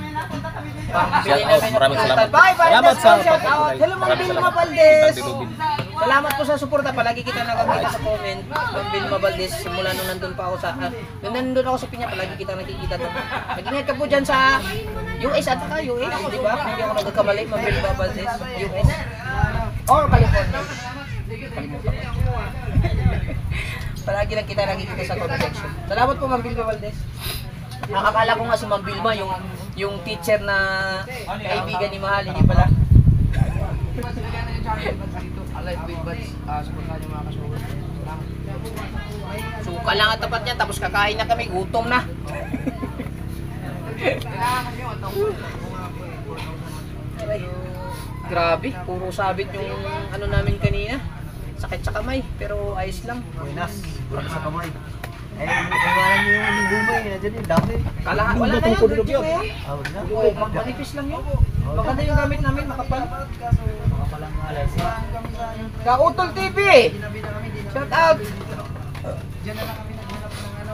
pambili Shout out, namin ng maraming pulutan. salamat. Bye, bye. Salamat sa Shout out. pagpapalay. Hello mga Maraming Vilma salamat. Valdez. Kitang dilobin. Salamat po sa suporta. Palagi kita nakakita sa comment. Ma'am Vilma Valdez, simula nung nandun pa ako sa... nung nandun ako sa Piña, palagi kita nakikita doon. Mag-ingat ka po dyan sa US at saka US, di ba? Hindi ako nagkakamali, Ma'am Vilma Valdez. US. Or California. Palagi lang kita nakikita sa comment section. Salamat po, Ma'am Vilma Valdez. Nakakala ko nga si Ma'am Vilma, yung teacher na kaibigan ni Mahal, hindi pala. Alive with buds, supportahan yung mga kasulat. Suka lang ang tapat niya, tapos kakain na kami, gutom na. Grabe, puro sabit yung ano namin kanina. Sakit sa kamay, pero ayos lang. Buenas. Buenas sa kamay. Iwanan niyo yung bumay. Nandiyan yung dami. Wala na yun, virgin na yun. Wala. Oo, manipis lang yun. Maganda yung gamit namin, makapal. Makapalang alas. Kautol TV! Shout out! Diyan na lang kami naghanap ng ano.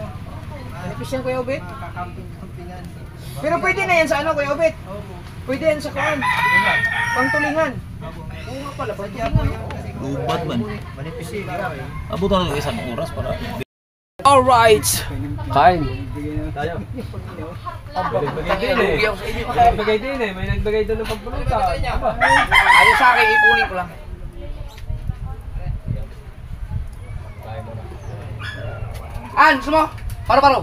Manipis yan, Kuya Obet. Kakamping-kampingan. Pero pwede na yan sa ano, Kuya Obet? Pwede yan sa kuan. Pangtulingan. Oo nga pala, pangtulingan. Ubat man. Manipis eh. Abutan ng isang oras para Alright! Kain. Lugi ako sa inyo. May nagbigay din eh, may nagbigay doon ng pampulutan. Aba. Ayaw sa akin, ipunin ko lang. Gusto mo? Paro-paro.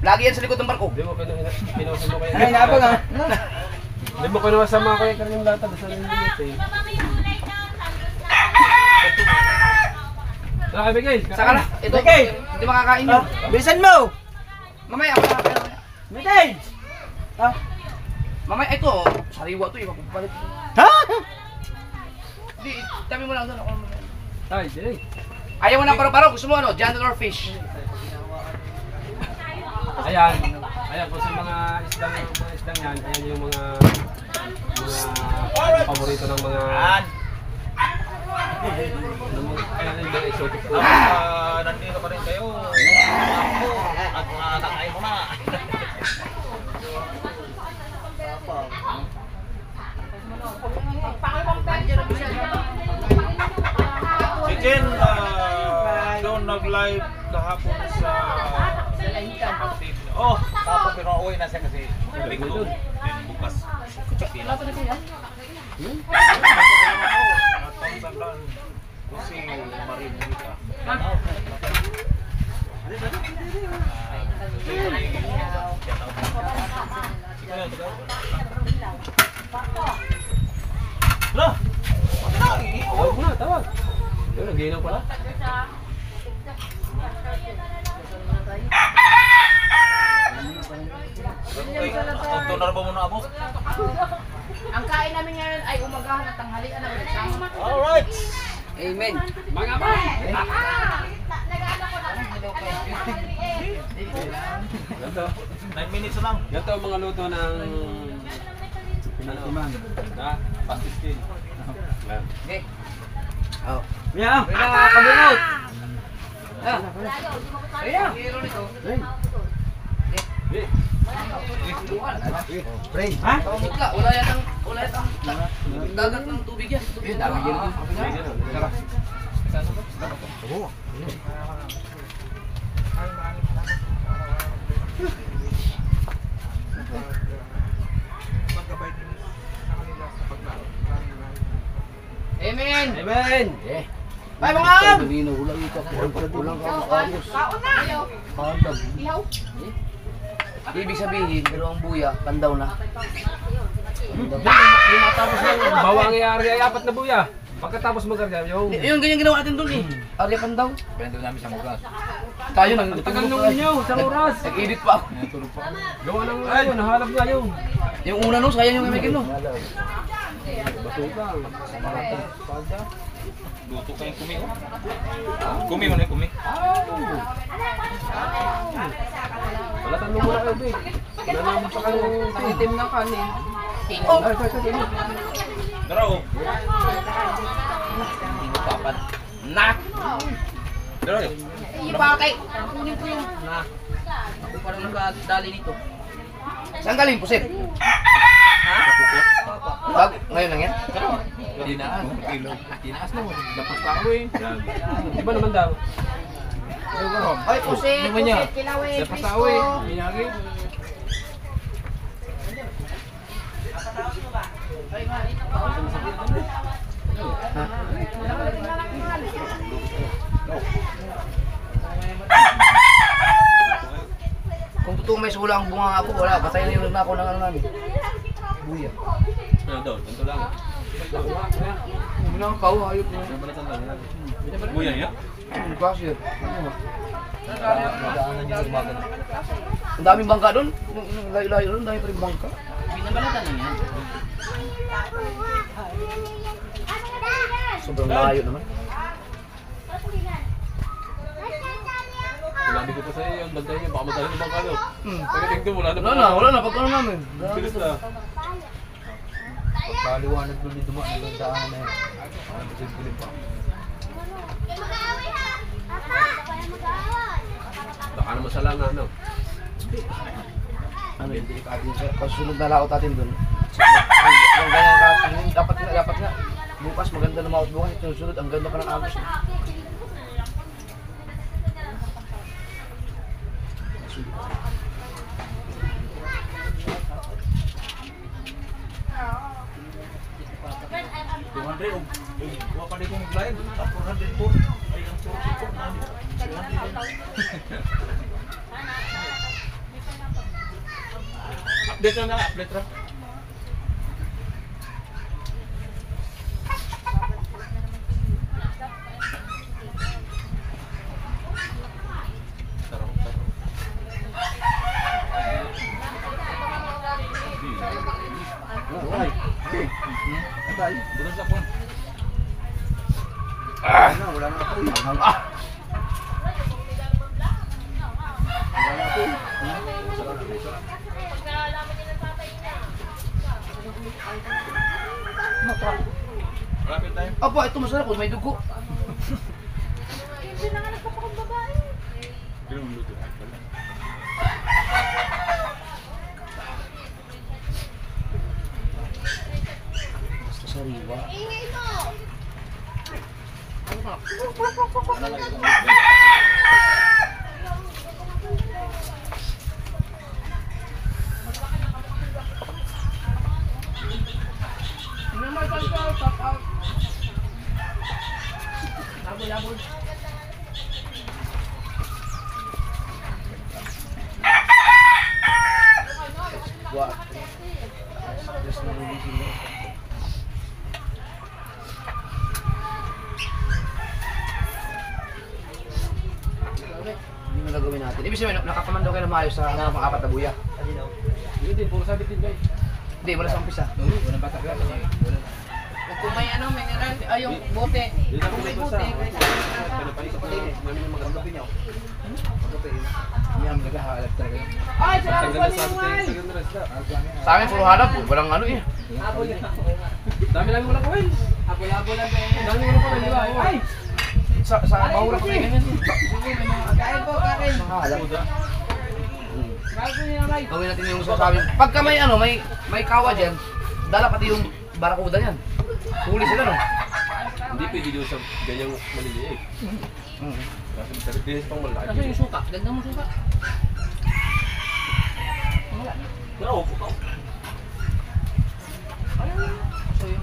Lagi yan sa likod ng barko. Hindi mo pinusin mo kayo. Ay, nabang ah. Hindi mo kinuha sa mga kaya karyong lata. Basta rin yung eh. Saka kay Miguel. Saka na. Ito, Okay. hindi makakain yun. Bilisan mo! Mamaya, mamaya. Mitay! Ah, Mamaya, ito, sariwa to, ipapalit. ha? Hindi, dami mo lang doon. Ako naman. Ay, Jay. Ayaw mo ng paru-paro, gusto mo ano, janitor fish. Ayan. Ayan po sa mga isdang yan. Ayan yung mga paborito ng mga ayan yung mga exotic food. Nandito pa rin kayo. Ako, at nakakain mo na. Si Jen, doon nag-live kahapon sa Oh, tapos pinauwi na siya kasi linggo. Then bukas. Kasi Marinita. Tawag mo na, tawag. Yun, nag-iinaw pala. Tunar ba muna abos? Ang kain namin ngayon ay umagahan at tanghalian na nagsama. Alright! Amen. Mga ba? 9 minutes lang. Ganito ang mga luto ng na pastistin. Okay. Oh. Yeah. Wala na kabungot. Ah. Ayan. Meron ito. Pre, ha? Wala, wala yan ang dagat ng tubig yan. Dami yan. Amen. Amen! Bye mga am! Kaon na! Ihaw. Ibig sabihin, pero ang buya, pandaw na. Bawa ang iari ay 4 na buya. Pagkatapos mag-arya, yung Yung ganyan ginawa natin doon eh. Arya pandaw. Pwede namin siyang bukas. Tayo nang tagal nung inyo, isang oras. Nag-edit pa ako. Gawa ng ano, nahalap nga yun. Yung una no, sayang yung American no. Batuta. Luto kayong kumi, oh. Kumi mo na yung kumi. Wala tanong mo na kayo, Big. Wala naman pa kayo. Itim ng kanin. Oh! Ay, ay, ay. Tara, oh. Papan. Nak! Tara, oh. Ipakay! Kunin ko yung nak. Ako parang nagdali nito. Saan galing po, Sir? Ha? Bag, ngayon lang yan? Tinaas. Tinaas na mo. Dapat pa ako eh. Iba naman daw. Ay, pusit, pusit, kilawin, Dapat pa ako eh. Minagi. Kung totoong may sula ang bunga ako, wala. Patay na yung nako ng ano namin. Buya. Ano daw? Ganito lang. Hindi na ang kaw, hayop na. Buya niya? Kasi yun. Ang daming bangka doon. Yung layo-layo doon, dami pa rin bangka. Binabalatan na yan. Sobrang layo naman. Sinabi ko pa sa'yo yung bantay niya, baka madali naman kayo. Pagdating doon, wala na. Wala na, pagkano namin. Bilis na. Paliwanag doon dito mo, ang daanan na yun. Pilit pa. Baka naman sa lana, ano? Ano yung delikado yun sir? Pagsunod na laot natin doon. Yung ganyan dapat nga. Bukas maganda na maot bukas. Susunod, ang ganda pa ng agos. Huwag pa rin kong mag-live. 400 po. Ay, ang 400 po. update na update ra. Wala na ako. Rapid time. Apa, ito masarap kung may dugo. Pero luto. Sariwa. Wah. Just nalilipin mo. Hindi mo na gawin natin. Ibig sabihin, nakakamando kayo na maayos sa mga apat na buya. Hindi, puro sabit din guys. Hindi, wala sa umpisa. Walang bata ka. Kung may ano, mineral, ay yung bote. Kung may bote, Ay, sa akin, puro halap po. Walang ano eh. Dami lang wala ko eh. Abo-abo lang ba Dami wala ko eh, di ba? Ay! Sa bahura ko na ganyan. Kain po, kain. Halap. Bago niya may. Gawin natin yung sasabi. Pagka may ano, may kawa dyan, dala pati yung barakuda yan. Huli sila no? Hindi pwede doon sa ganyang maliliit. Kasi sabit din pang malaki. Kasi yung suka, ganda mo suka. Naupo ka. So yun,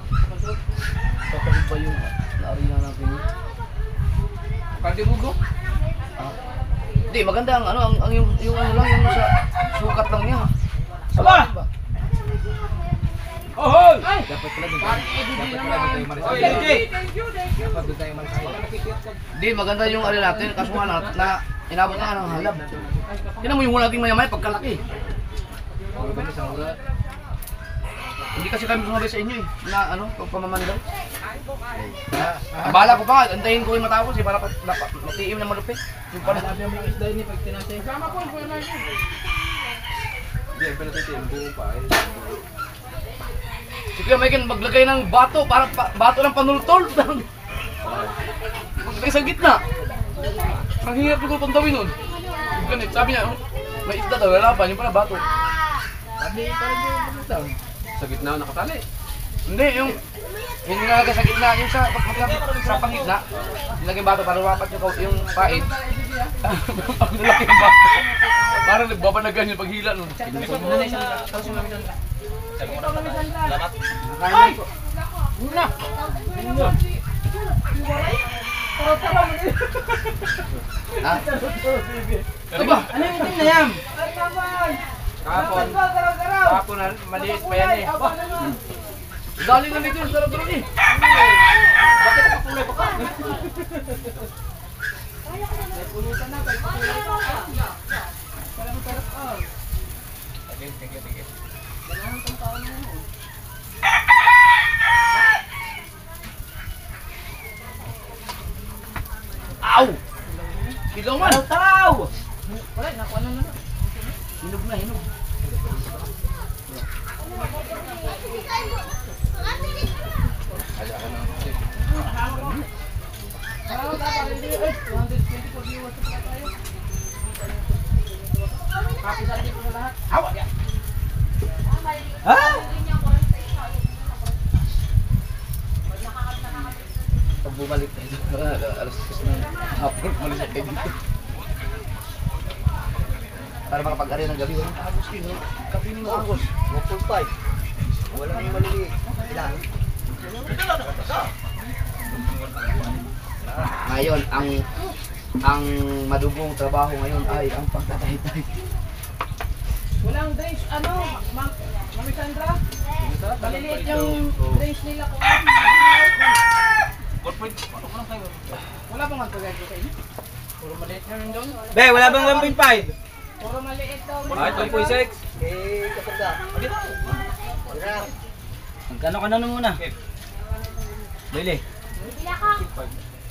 kapatid ba yung naarina natin yun? Kandirugo? Hindi, maganda ang ano, ang yung ano lang, yung sa sukat lang niya. Aba! Ba? Ohoy! Dapat pala doon tayo. Dapat pala doon tayo marisay. Dapat doon tayo marisay. Hindi, maganda yung ano natin, kaso nga na inabot na ng halab. Tignan mo yung mula nating mayamay pagkalaki. Hindi kasi kami sumabay sa inyo eh, na ano, pagpamamandaw. Ang bala ko pa nga, antayin ko yung matapos eh, para matiim na malupit. Yung pala. Sabi ang mga isda yun eh, pag tinatay. Sama ko, kuya na yun. Hindi, ang pinatay buo pa eh. Si Kuya Michael maglagay ng bato, para bato ng panultol. Maglagay sa gitna. Ang hirap ko pantawin nun. Ganit, sabi niya, may isda daw, lalaban, yung pala bato. Sabi, parang hindi mo sa gitna nakatali. Hindi, yung nilalagay sa gitna, yung sa pangitna, nilagay bato para wapat yung pait. Ang lalaki yung bato. Parang nagbabanagan yung paghila nun. Salamat. Ay! Una! Ha? Ano ba? Ano yung itim na yan? Kapon na, maliit pa yan eh. Galing na dito yung sarap-sarap eh. Bakit nakakulay pa ka? Thank you. Ow! Hilaw man! Taw! Wala, nakuha na naman. Hinog na, hinog. Awa yan! Ha? Pag bumalik tayo dito, alas 6 na hapon, malis tayo dito. Para makapag-ari ng gabi, walang agos kayo. Kape ni mo agos. 1.5. Wala yung maliliit. Ilan? Ngayon, ang madugong trabaho ngayon ay ang pagtatay-tay. Walang drinks, ano, Mami Sandra? Maliliit yung drinks nila ko. Wala bang magkagay ko sa inyo? Puro maliit na rin doon. Be, wala bang 1.5? Puro maliit daw. Ay, 2.6. Magkano ka na muna? Bili.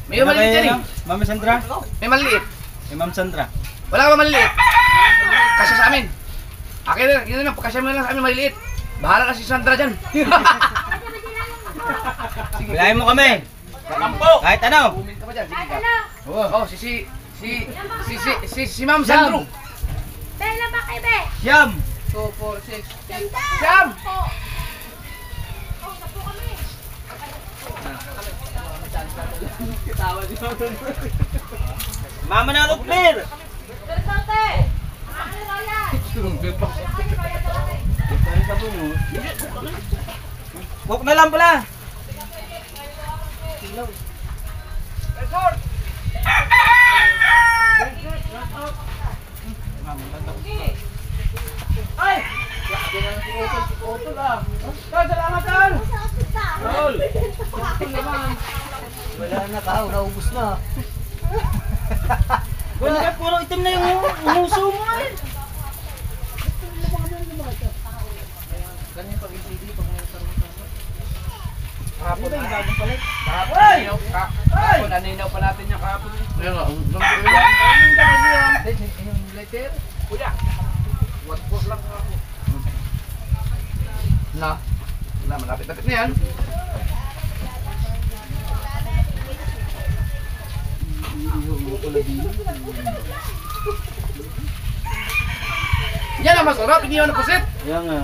May maliit yan eh. Mami Sandra? May maliit. Ma'am Sandra. Wala ba maliit? Kasya sa amin. Akin na, yun na, kasya mo na lang sa amin maliit. Bahala na si Sandra dyan. Bilahin mo kami. Kahit ano. Bumin ka pa dyan, sige ka. Oh, si Ma'am Sandro. Bella ba kay Be? Siyam. 2, 4, 6, 8. Siyam! Mama na root beer. Bersote! Ano ba yan? Coke na lang pala. Ay! Utol ah. Tol, salamat tol! Tol! Wala na ka, naubos na. Wala, puro itim na yung muso mo eh. Ganyan pag-ibig pag may sarungan. Kahapon na. Kahapon, naninaw pa natin yung kahapon. Ayun nga, Yung letter? Kuya, what boss lang ako. Na, malapit-lapit na yan. Yan ang masarap, hindi yun napusit. Yan nga.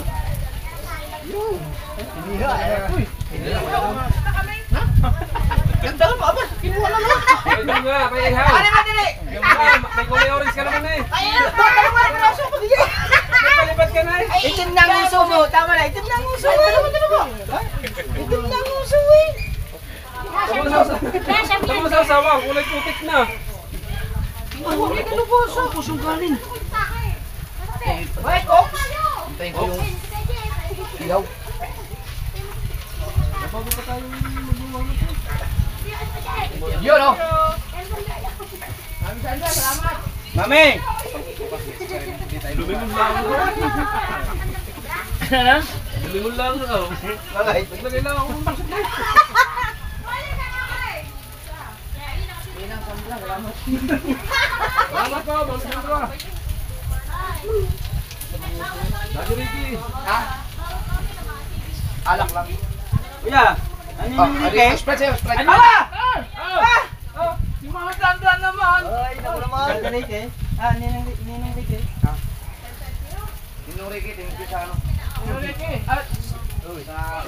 Ganda ka pa ba? Kinuha lang lang. Ito nga, may ihaw. Ano ba dili? Yung mga, may kulay orange ka naman eh. Ayun! Dalawa na braso ko dili! May palipad ka na eh. Itim na ang uso mo! Tama na, itim na ang uso mo! Itim na ang uso eh! Tama mo sa asawa, kulay putik na. Hindi ka luboso! Pusong galing! Ay, Cox! Hintayin ko yung ilaw. Yun oh! Mami Sandra, salamat! Mami! Lumingon lang ako. Ano? Lumingon lang ako. Naglagay lang ako ng musik na. Salamat po, Ma'am Sandra. Daddy Ricky. Ha? Alak lang. Kuya! Ano yung nilike? Sprite sa'yo, Sprite. Si Mami Sandra naman! Ay, naku naman. Nilike? Ah, ninong like. Tinuri kita, tinuri sa ano. Enrique! Uy, sa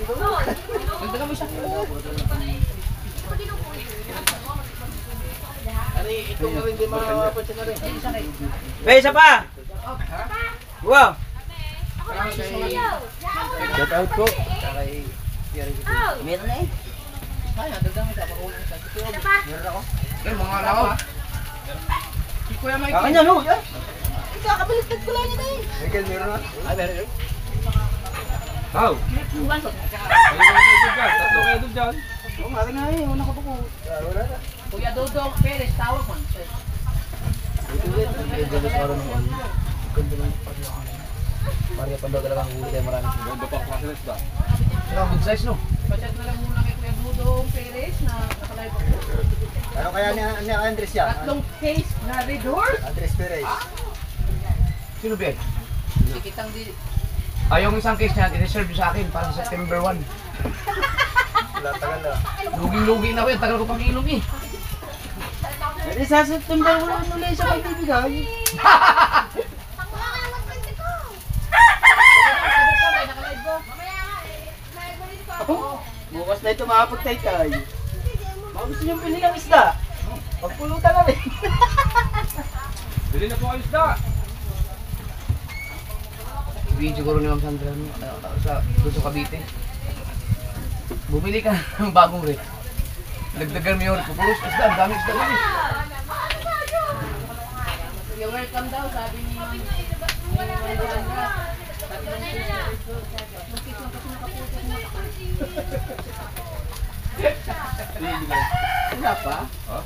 ulam. Ganda ka mo siya. Ano ito na rin, di makapansin na rin. Be, isa pa! Wow! Shout out po. Meron na eh. Ay, nagdagang ito. Pakulang ito. Meron ako. Yung mga ano. Si Kuya Mike. Kanya no? Kakabaliktad ko lang ito eh. Ay, meron. How? Tatlo kayo doon dyan. Oo, nga na eh. Una ko po. Wala na. Kuya Dodong Perez, tawag man. Maria Pando talagang huli kayo marami. Ganda pa klase na isda. Good size no? Pachat na lang muna kay Kuya Dodong Perez na nakalive ako. Ano kaya ni Andres yan? Tatlong case na Red Horse. Andres Perez. Sino ba yan? Sikitang di... Yung isang case niya, i-reserve sa akin para sa September 1. Wala, tagal na. Luging-luging na ako yan, tagal ko pang ilong eh. Eh, sa September wala ulit siya magbibigay. Bukas na ito makapagtay-tay. Baka gusto niyong pili ng isda. Pagpulutan na rin. Bili na po kayo isda. Sabihin siguro ni Ma'am Sandra doon sa Cavite. Bumili ka ng bagong rep. Dagdagan mo yung rep. Pupulos isda, ang dami isda. You're welcome daw, sabi ni Ma'am. Sabi ng sister. Muntik lang kasi nakaputok mo. Wala pa? Ha?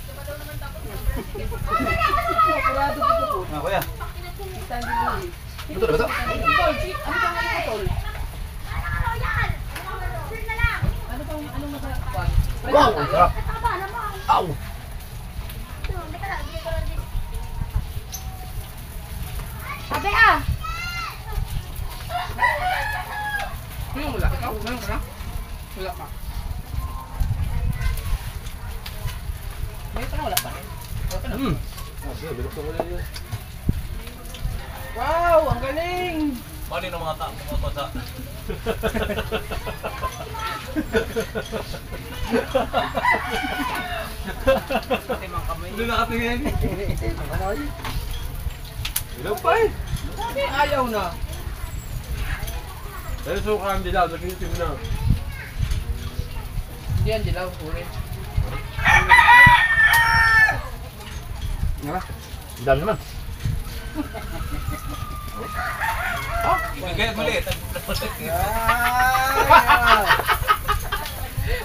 Sigurado dito po. Kuya. Standing mo. Betul, betul. Tol, ano bang ano tol? Anong masarap pa? Wow, sarap. Au. Abe ah! Ngayon wala. Ikaw, ngayon ka na? Wala pa. May pa na wala pa. Wala pa na. Wow, ang galing! Mali ng mga tao sa... Hindi nakatingin. Ilaw pa eh. Sabi, ayaw na. Pero suka ang dilaw, naging itim na. Hindi yan dilaw, uri. Nga ba? Ang dami naman. Kaya mali.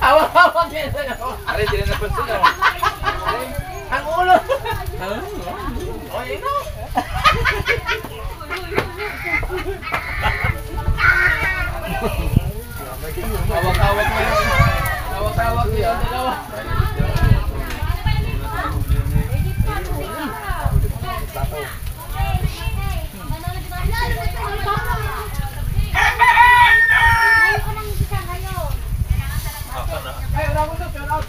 Hawak-hawak yan. Ari, hindi na napansin ah. Ang ulo! Oh, yun o. Hawak-hawak mo yan. Hawak-hawak yan. Dalawa. Ay, wala ko to. Shout out.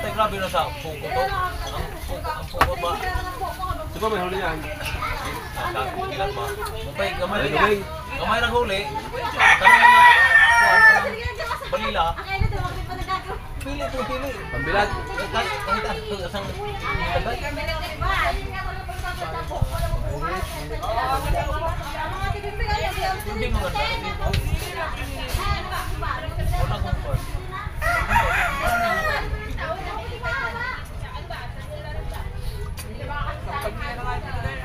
Ay, grabe na sa puko to. Ang puko ba? Di ba may huli yan? Ilan ba? Mapay, gamay. Gamay na huli. Tanong mga balila. Pili. Pambilad. Kahit ano, isang tagay. Hindi maganda. Wala kong part.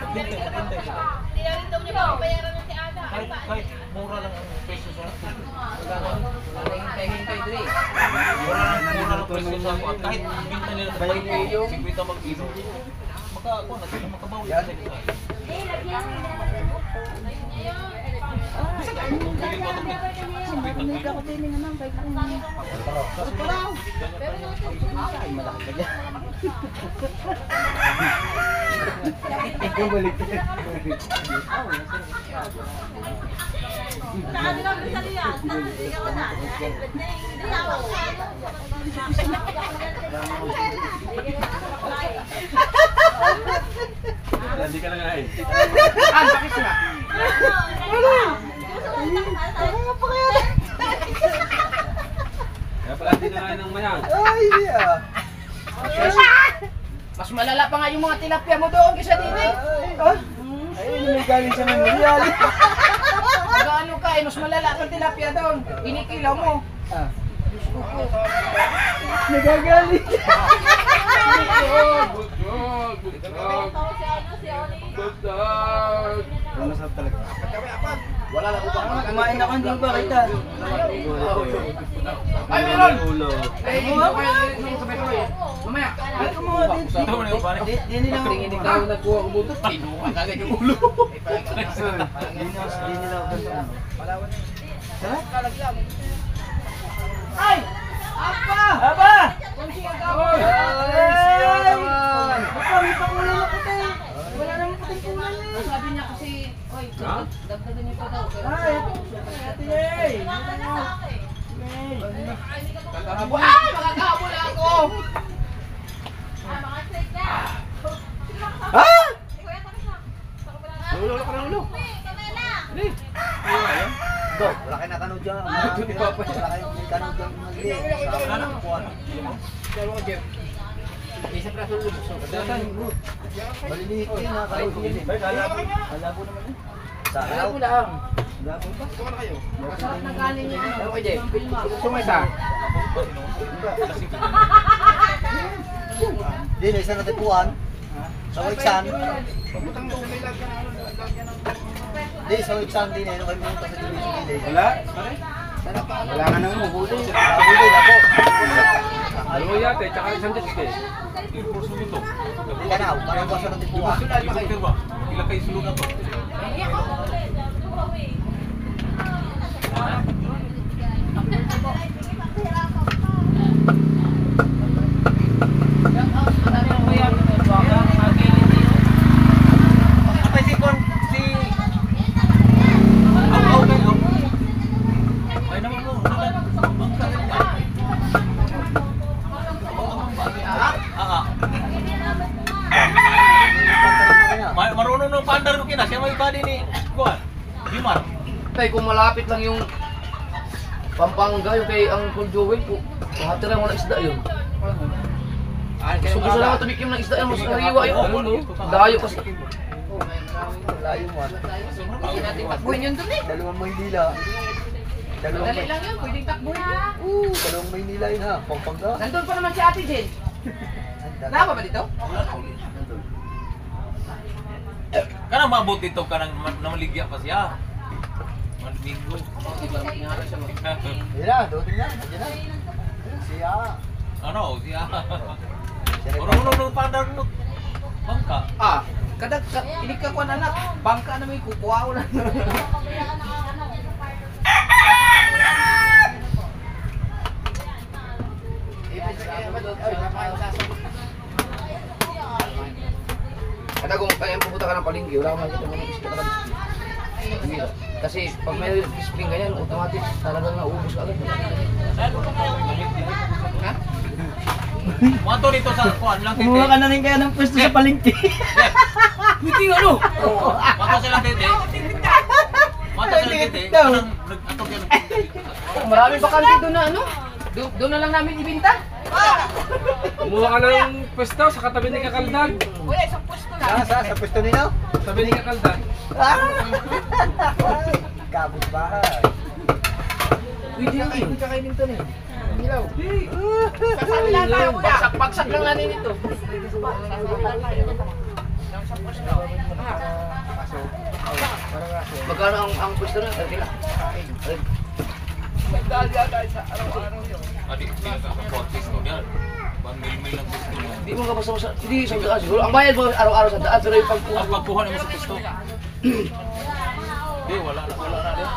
Maghintay sila. Kahit mura lang ang peso sa Hintay-hintay, Dre. mura lang peso sa ako. At kahit binta nila sa paligid, 50 mag-kilo. Makabawi sila. Hindi ka lang ay. Bakit sila? Kaya pala hindi na ng mayang. Mas malala pa nga yung mga tilapia mo doon kaysa dito. Ayun, may galing sa memorial. Mag-ano ka eh, mas malala kang tilapia doon. Kinikilaw mo. Nagagaling. Masarap talaga. Wala na utang. Kumain ako, hindi ba kita? Ay, meron! Ulo. Ay, hindi ko kayo sabay-sabay. Mamaya. Ay, kumuha din. Ito mo na yung pare. Di nila ako. Tingin ikaw nagkuha ko buto. Kinuha kagad yung ulo. Di nila ako. Sarap? Ay! Apa! Aba! Kunsi ang gawin! Ay! Apa, may pakulay na kita eh. Wala naman kating kulay eh. Sabi niya kasi, oy, Ha? dagdagan niyo pa daw. Ay, ate eh. Kakahabol. Ay! Makakahabol ako! Ha? Ulo ka ng ulo. Go, wala kayo nakanood dyan. Wala kayo nakanood dyan. Pero ko, Jeff. Isa praso ulo. Maliliit yun, nakanood yun. Malabo naman yun. Alam Saraw. ko lang. Masarap na kanin niya. Okay, Jay. Gusto mo isa? Di na isa na tipuan. Sa Wiksan. Di sa Wiksan din eh. Kayo pumunta sa Gili. Wala? Wala nga nang mabuli. Sabuli na po. Ano yate, tsaka isang jet ski. Kanaw, parang basa na tipuan. Apa si kon si Aw kayo. Ay naman mo. Marunong ng pandar ko kina. Siya may body ni Kuan. Dimar. Tay, kung malapit lang yung Pampanga, yung kay Uncle Joel po. Mahatira mo ng isda yun. Gusto lang tumikim ng isda yun, mas nariwa yun. Dayo kasi. Layo mo. Hindi natin takbuhin yun dun eh. Dalawang Maynila. Dali lang yun, pwedeng takbuhin yun. Dalawang Maynila yun ha. Pampanga. Nandun pa naman si Ate Jen. Napa ba dito? Kana maabot dito ka nang namaligya pa siya. Domingo. Yan na, doon na. Diyan na. Siya. Ano, siya. Marunong ng pandar mo. Bangka. Ah, kada inig ka ko anak, bangka na may kukuha ko na. Kada kung kaya pupunta ka ng palengke, wala kang makikita ng isda ka ng isda. Kasi pag may spring ganyan, automatic talagang naubos ka agad. Ha? Mato dito sa kuan lang tete. Kumuha ka na rin kaya ng pwesto sa palengke. Hindi ano! Mato sila tete. Mato sila tete. Kanang nag-atok yan. Marami bakante doon na ano? Doon na lang namin ibinta. Kumuha ka ng pwesto sa katabi ni Kakaldag. Wala, isang pwesto lang. Sa pwesto nila? Tabi ni Kakaldag. Kabot bahay. Pwede yan eh. Kakainin to na eh. Hilaw. Sasabi lang tayo kuya. Bagsak lang natin ito. Magkano ang pwesto na? Kila. Adik sila sa contest ko diyan. Pang-mil-mil lang gusto mo. Hindi mo kapasa sa... Hindi sa daan siguro. Ang bayad mo araw-araw sa daan, pero yung pagkuha. Ang pagkuha naman sa gusto. Hindi, wala na din.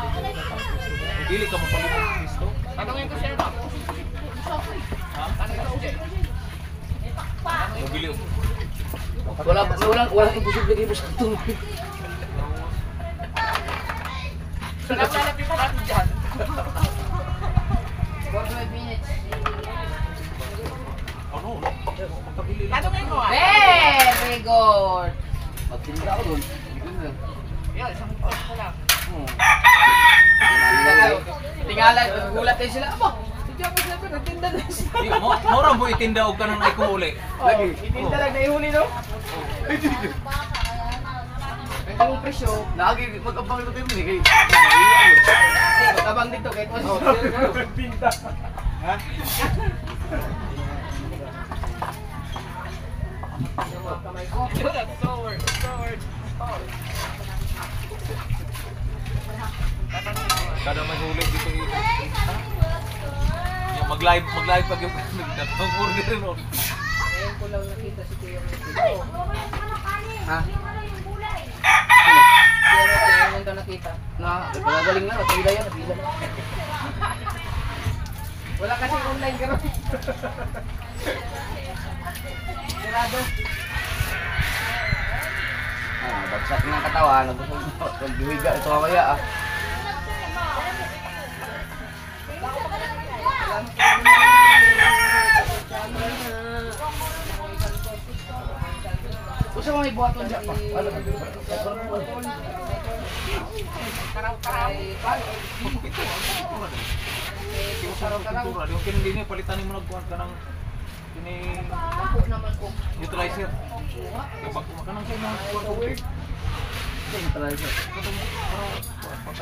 Dili ka mapalit ng gusto. Tanungin ko siya ba? Mabili ako. Walang imposible kayo sa ito. Lalapit natin dyan. 45 minutes. Ano? Magpabili lang. Tanungin ko ah. Very good. Magtinda ako doon. Yan, isang pwesto lang. Tingala, gulat kayo sila. Aba, si Japo sila nagtinda na siya. Mora mo itinda og kanang ay ko uli. Lagi. Itinda lang na ihuli, no? Ang presyo. Lagi, mag-abang ito tayo eh. Magabang dito kahit wala. Pinta. Ha? Kamay ko. Forward. Kada may huli dito yung mag-live pag yung nag-order no. Ngayon ko lang nakita si Kuya Mito. Ha? Pero ngayon daw nakita. Pagagaling nga, napila yan, napila. Wala kasi online ka ron. Sigurado. Bagsak ng katawan, nagbihiga ito mamaya ah. Gusto mo may buhaton dyan pa? Ano ba? Karaw-karaw. Kultura, yung kinindi niya palitan mo nagkuhan ka ng kini Ako naman ko. neutralizer. Kapag kumakanang sa mga kuwan ko. Ito yung talaga.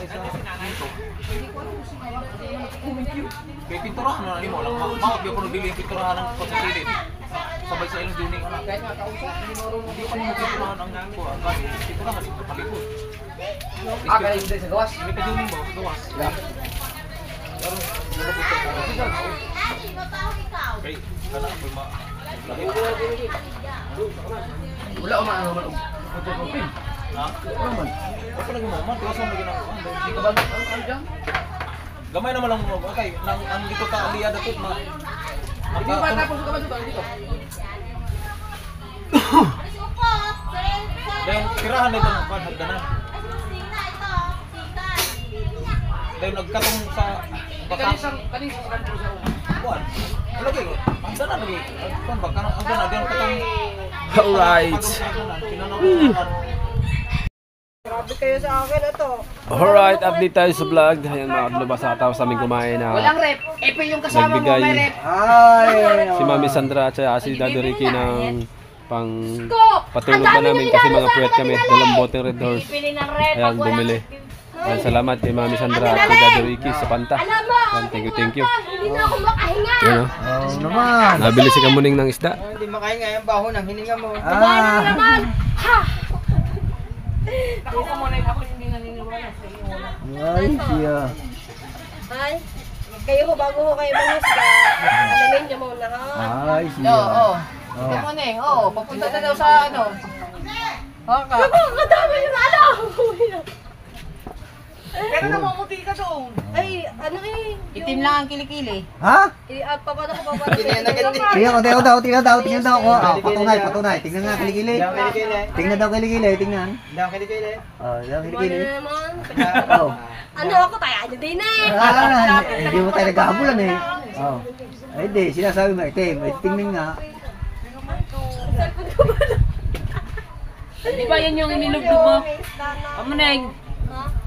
patay sa dito. Kaya pinturahan na mo lang maot yung kuno dili pinturahan ng pagkasilid. Sabay sa ilang duning anak. Kahit nga kausap, hindi mo rin Hindi pa mo pinturahan ang kuha. Kasi pinturahan sa palikod. Kaya hindi sa gawas. May kaduning ba sa gawas? Yeah. Pero nalapit ka pa. Okay, kana mo ma. Wala o maano man. Pagpapin. Ha? Ako lagi mo, man, kaso mo ginagawa. Hindi ka ba ang dyan? Gamay naman lang mo. Okay, nang ang dito ka aliyada ko ma. Hindi ba tapos ka ba dito? Dahil tirahan nito ng hagdanan. Dahil nagkatong sa Kanisang kanto sa buwan. Lagi, hagdanan lagi. Kan ba kanang hagdanan diyan katong Alright. Grabe kayo sa akin ito. Alright, update tayo sa vlog. Ayan mga kadlubas, nakatapos sa aming kumain na Walang rep. Epe yung kasama mo, nagbigay may rep. si Mami Sandra at si Daddy Ricky ng pang patulog na namin kasi mga puwet kami. Dalang boteng Red Horse. Ayan, bumili. Ayan, salamat kay Mami Sandra at kay Daddy Ricky sa Panta. Ayan, thank you. Hindi na ako makahinga. Yan o. Oo naman. Nabili si Kamuning ng isda. Hindi makain nga yung baho ng hininga mo. Naman. Ha! Ako muna, ako hindi naniniwala sa iyo. Ay, siya. Ay, kayo ho, bago ho kayo mangisda, alamin niyo muna ha. Ay, siya. Oo. Hindi mo na eh. Papunta na daw sa ano. Haka. Kadami yung ano! Pero namamuti ka doon. Ay, ano eh. Itim lang ang kilikili. Ha? Paano ko paano Tingnan daw ko. Patunay. Tingnan nga kilikili. Tingnan daw kilikili, tingnan. Daw kilikili. Oh, daw kilikili. naman. Oh. Ano ako, tayo nyo din eh. Hindi mo tayo naghahabulan eh. Oh. Ay, di, sinasabi mo, itim. Tingnan nga. Di ba yan yung nilublob mo? Amuneng.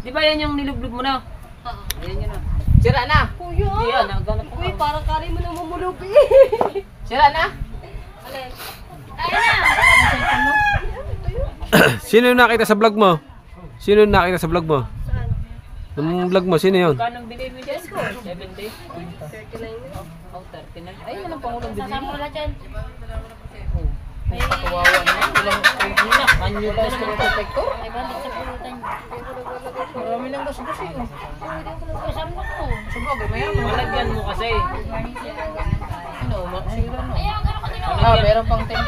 Di ba yan yung nilublob mo na? Ayan yun na. Sira na. Kuya. Yan, nagganap ko. Uy, parang kari mo na mamulog eh. Sira na. Alin? Sino yung nakita sa vlog mo? Sino yung nakita sa vlog mo? Saan? Yung vlog mo, sino yun? Kanang binay mo dyan? 70? 39 yun. Oh, 39. Ay, walang pangulang binay. Sasama na dyan. Ay, kawawa naman. Walang pangina. Kanyo ba sa protector? Ay, balik sa pulutan. Marami lang gas-gas eh. Kasama ko. Sabagay, mayaman. Malagyan mo kasi. Ano, sira na. Malagyan. Meron pang temp.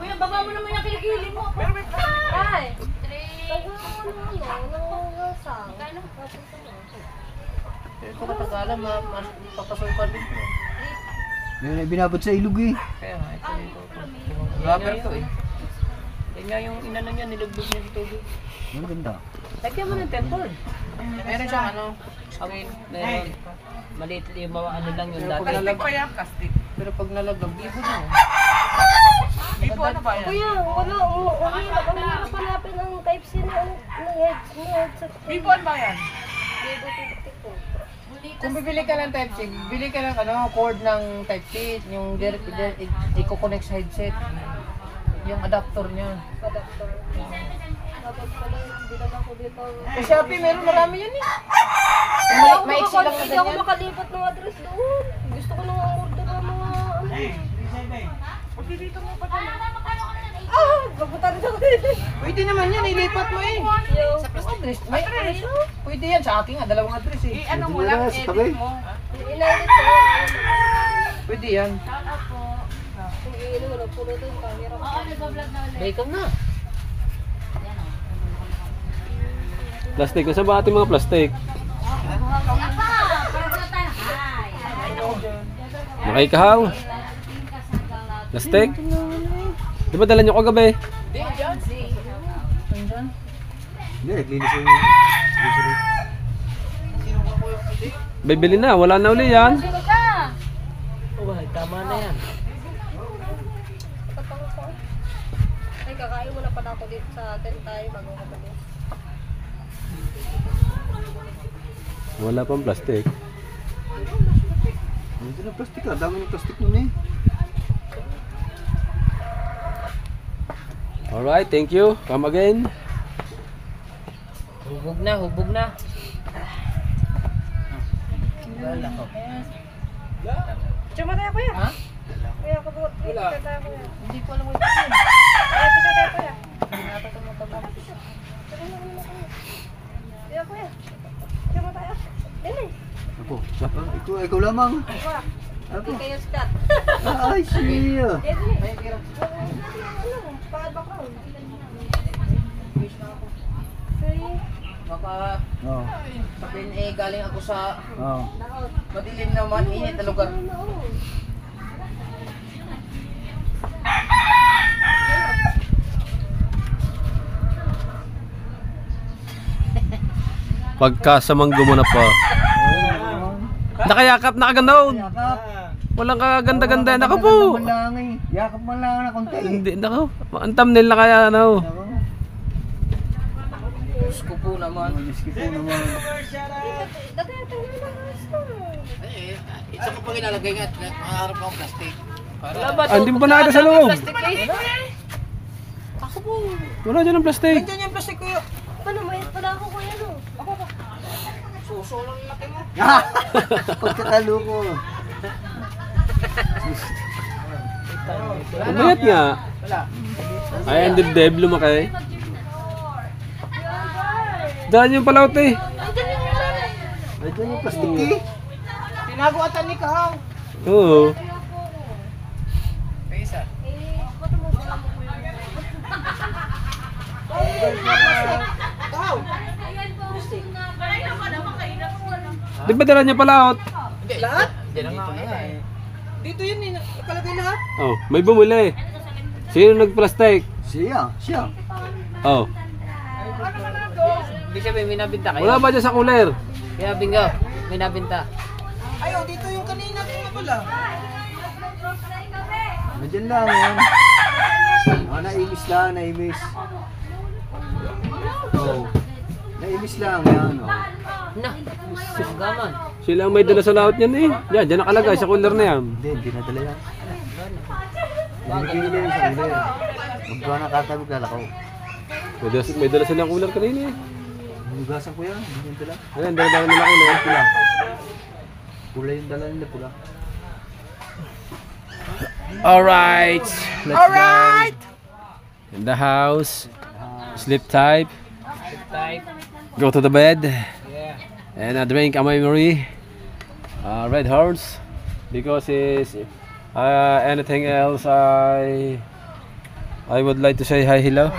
Kuya, baba mo naman yung kilikili mo. Ay. Nangungasang. Ito katagalan, papasulpan din. Yan ay binabot sa ilog eh. Kaya nga, ito dito. Rubber to eh. Yan nga yung inano niya, nilublob niya sa tubig. Ang ganda. Lagyan mo ng tempered. Meron siyang ano, screen. Meron. Maliit yung mga ano lang yung dati. Pero pag nalaglag, bibo na. Bibo ano ba yan? Kuya, wala hanapin ng type C na headset. Bibo ano ba yan? Bibo tiko. Kung bibili ka ng Type-C, bili ka ng ano, cord ng Type-C, yung i-connect sa headset. Yung adapter niya. Adapter. Dapat pala, hindi naman ako dito. Sa Shopee, meron marami yan eh. Maiksi lang na Hindi ako ganyan. makalipat ng address doon. Gusto ko nang order ng mga ano. Gabutan rin ako dito. Pwede naman yan, ilipat mo eh. Sa address, may address. Pwede yan sa akin nga, dalawang address eh. Ano mo lang, edit mo. Inayit ko. Pwede yan. Kung iino mo, nagpuno ito yung camera ko. Bacon na. Plastic. Kung saan ba ating mga plastic? Nakikahaw. Plastic. Di ba dala nyo kagabi? Hindi, naglinis yung... Bibili na. Wala na uli yan. Oh, tama na yan. Ay, kakain muna pala ako dito sa tent tayo bago ko balik. Wala pang plastic. Hindi na plastic ah, dami ng plastic nun eh. Alright, thank you. Come again. Hubog na, hubog na. Wala ko. Tsuma tayo kuya. Ha? Kuya, kabot. Wala. Hindi ko alam mo ito. Kuya, picture tayo kuya. Kuya, kuya. Tsuma tayo. Dali. Ako. Ikaw lamang. Ako. Kayo Scott. Ay, siya. Dali. Pa-background. Baka Oo. sabihin eh galing ako sa Oo. madilim naman, init na lugar. Pagkasamang gumuna pa. Nakayakap, nakaganda. Yakap. Walang kaganda-ganda. Nako po. Yakap man lang eh. Yakap man lang na konti. Hindi, nako. Ang thumbnail na kaya, ano. Ako. Diyos ko po naman. Diyos ko po naman. Dati, tingnan mo na gusto. Isa ko pang ilalagay nga, makaharap ako plastic. Wala ba? Ah, hindi mo ba nakita sa loob? Plastic eh. Ako po. Wala dyan ang plastic. Nandiyan yung plastic ko yun. Paano, may pala ako kuya no? Ako pa. Suso lang laki mo. Pagkakalo ko. Umayat nga. Ay, ang dibdib, lumaki. Daan yung palaut eh. Medyo yung plastic eh. Tinago atan ni Kahaw. Oo. Pesa. Kahaw. Di ba dala niya palaut? Hindi, lahat? Dito na eh. Dito yun eh, nakalagay lahat. Oh, may bumuli. Sino nagplastic? Siya. Oh. Hindi siya may minabinta kayo. Wala ba dyan sa cooler? Kaya bingo, minabinta. Ay, oh, dito yung kanina ko nga pala. Medyan lang yan. Naimis lang, naimis. Oh. Naimis lang yan. Oh. Na, gaman. Sila ang may dala sa laot niyan eh. Yan, dyan nakalagay sa cooler na yan. Hindi nadala yan. Hindi yan sa hindi. Maggawa na katabi lalakaw. May dala silang cooler kanina eh. Hugasan ko yan, hindi yan dala. Ayan, dala nila cooler. Pula. Pula yung dala nila, pula. Alright, let's go. In the house, sleep tight, go to the bed, and drink a memory, Red Horse, because is anything else I would like to say hi, hello.